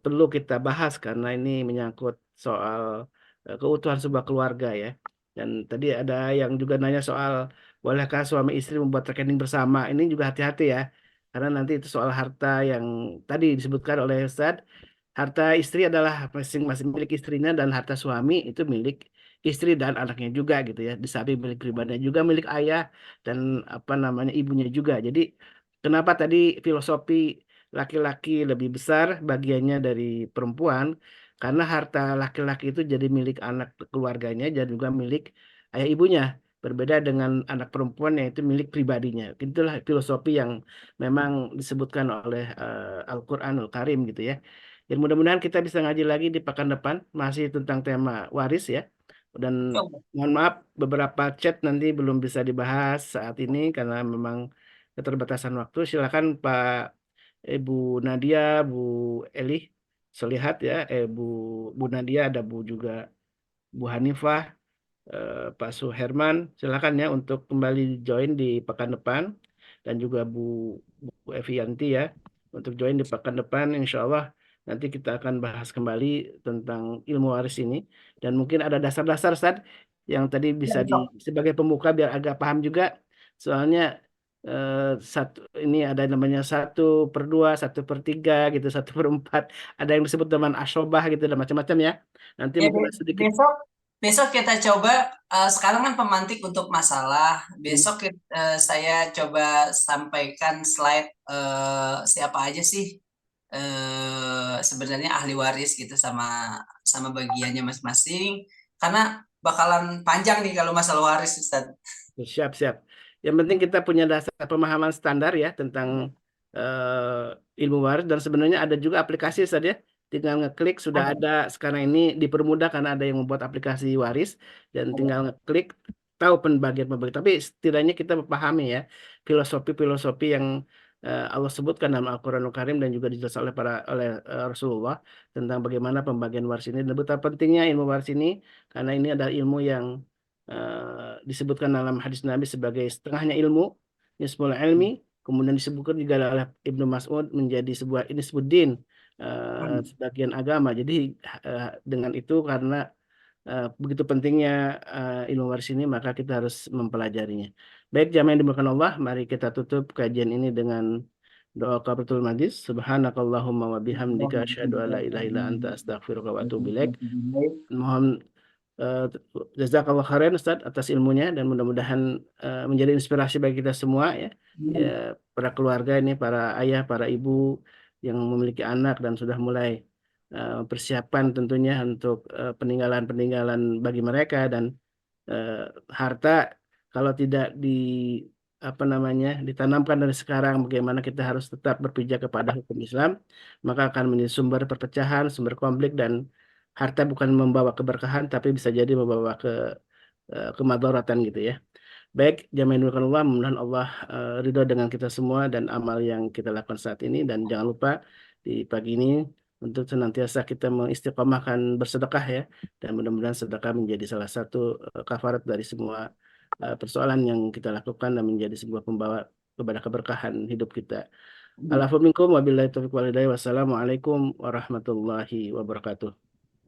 perlu kita bahas karena ini menyangkut soal keutuhan sebuah keluarga ya. Dan tadi ada yang juga nanya soal bolehkah suami istri membuat rekening bersama. Ini juga hati-hati ya. Karena nanti itu soal harta yang tadi disebutkan oleh Ustadz. Harta istri adalah masing-masing milik istrinya dan harta suami itu milik istri dan anaknya juga gitu ya. Di samping milik pribadinya juga milik ayah dan apa namanya ibunya juga. Jadi kenapa tadi filosofi laki-laki lebih besar bagiannya dari perempuan karena harta laki-laki itu jadi milik anak keluarganya dan juga milik ayah ibunya. Berbeda dengan anak perempuan yang itu milik pribadinya. Itulah filosofi yang memang disebutkan oleh Al-Qur'anul Karim gitu ya. Dan mudah-mudahan kita bisa ngaji lagi di pekan depan masih tentang tema waris ya. Dan mohon maaf beberapa chat nanti belum bisa dibahas saat ini karena memang keterbatasan waktu. Silakan Pak Bu Nadia, Bu Eli, selihat ya, Bu Nadia, ada Bu juga Bu Hanifah, Pak Suherman, silakan ya untuk kembali join di pekan depan dan juga Bu Evianti ya untuk join di pekan depan. Insya Allah nanti kita akan bahas kembali tentang ilmu waris ini dan mungkin ada dasar-dasar Ustaz yang tadi bisa sebagai pembuka biar agak paham juga. Soalnya satu ini ada namanya 1/2, 1/3 gitu, 1/4. Ada yang disebut dengan asobah gitu dan macam-macam ya. Nanti Ya, mungkin sedikit. besok kita coba, sekarang kan pemantik untuk masalah. Besok saya coba sampaikan slide siapa aja sih sebenarnya ahli waris gitu sama sama bagiannya masing-masing. Karena bakalan panjang nih kalau masalah waris, Ustaz. Siap, siap. Yang penting kita punya dasar pemahaman standar ya tentang ilmu waris dan sebenarnya ada juga aplikasi saja. Tinggal ngeklik sudah ada sekarang ini dipermudah karena ada yang membuat aplikasi waris dan tinggal ngeklik tahu pembagian-pembagian. Tapi setidaknya kita memahami ya filosofi-filosofi yang Allah sebutkan dalam Al-Qur'anul Karim dan juga dijelaskan oleh Rasulullah tentang bagaimana pembagian waris ini dan betapa pentingnya ilmu waris ini karena ini adalah ilmu yang disebutkan dalam hadis Nabi sebagai setengahnya ilmu, nisful ilmi, kemudian disebutkan juga oleh Ibnu Mas'ud menjadi sebuah ini disebut din, sebagian agama. Jadi dengan itu karena begitu pentingnya ilmu waris ini maka kita harus mempelajarinya. Baik jamaah yang dimuliakan Allah, mari kita tutup kajian ini dengan doa kafaratul majlis. Subhanakallahumma wa bihamdika asyhadu an la ilaha illa anta astaghfiruka wa atubu ilaik. Mohon jazakallah khairan Ustaz atas ilmunya dan mudah-mudahan menjadi inspirasi bagi kita semua ya. Ya, para keluarga ini, para ayah, para ibu yang memiliki anak dan sudah mulai persiapan tentunya untuk peninggalan-peninggalan bagi mereka dan harta kalau tidak apa namanya ditanamkan dari sekarang bagaimana kita harus tetap berpijak kepada hukum Islam maka akan menjadi sumber perpecahan, sumber konflik dan harta bukan membawa keberkahan tapi bisa jadi membawa kemadaratan gitu ya. Baik, jamaah yang dimuliakan Allah, mudah-mudahan Allah ridho dengan kita semua dan amal yang kita lakukan saat ini dan jangan lupa di pagi ini untuk senantiasa kita mengistiqomahkan bersedekah ya, dan mudah-mudahan sedekah menjadi salah satu kafarat dari semua persoalan yang kita lakukan dan menjadi sebuah pembawa kepada keberkahan hidup kita. Alafu minkum wabillahi taufiq walhidayah. Wassalamualaikum warahmatullahi wabarakatuh.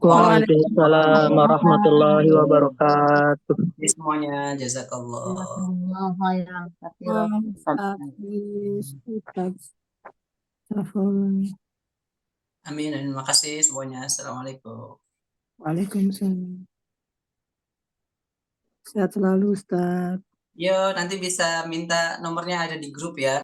Waalaikumsalam warahmatullahi wabarakatuh. Ini semuanya, jazakallah. Jazakallah khairan katsiran. Amin, dan terima kasih semuanya. Assalamualaikum. Waalaikumsalam. Sehat selalu, Ustaz. Yo, nanti bisa minta nomornya ada di grup ya.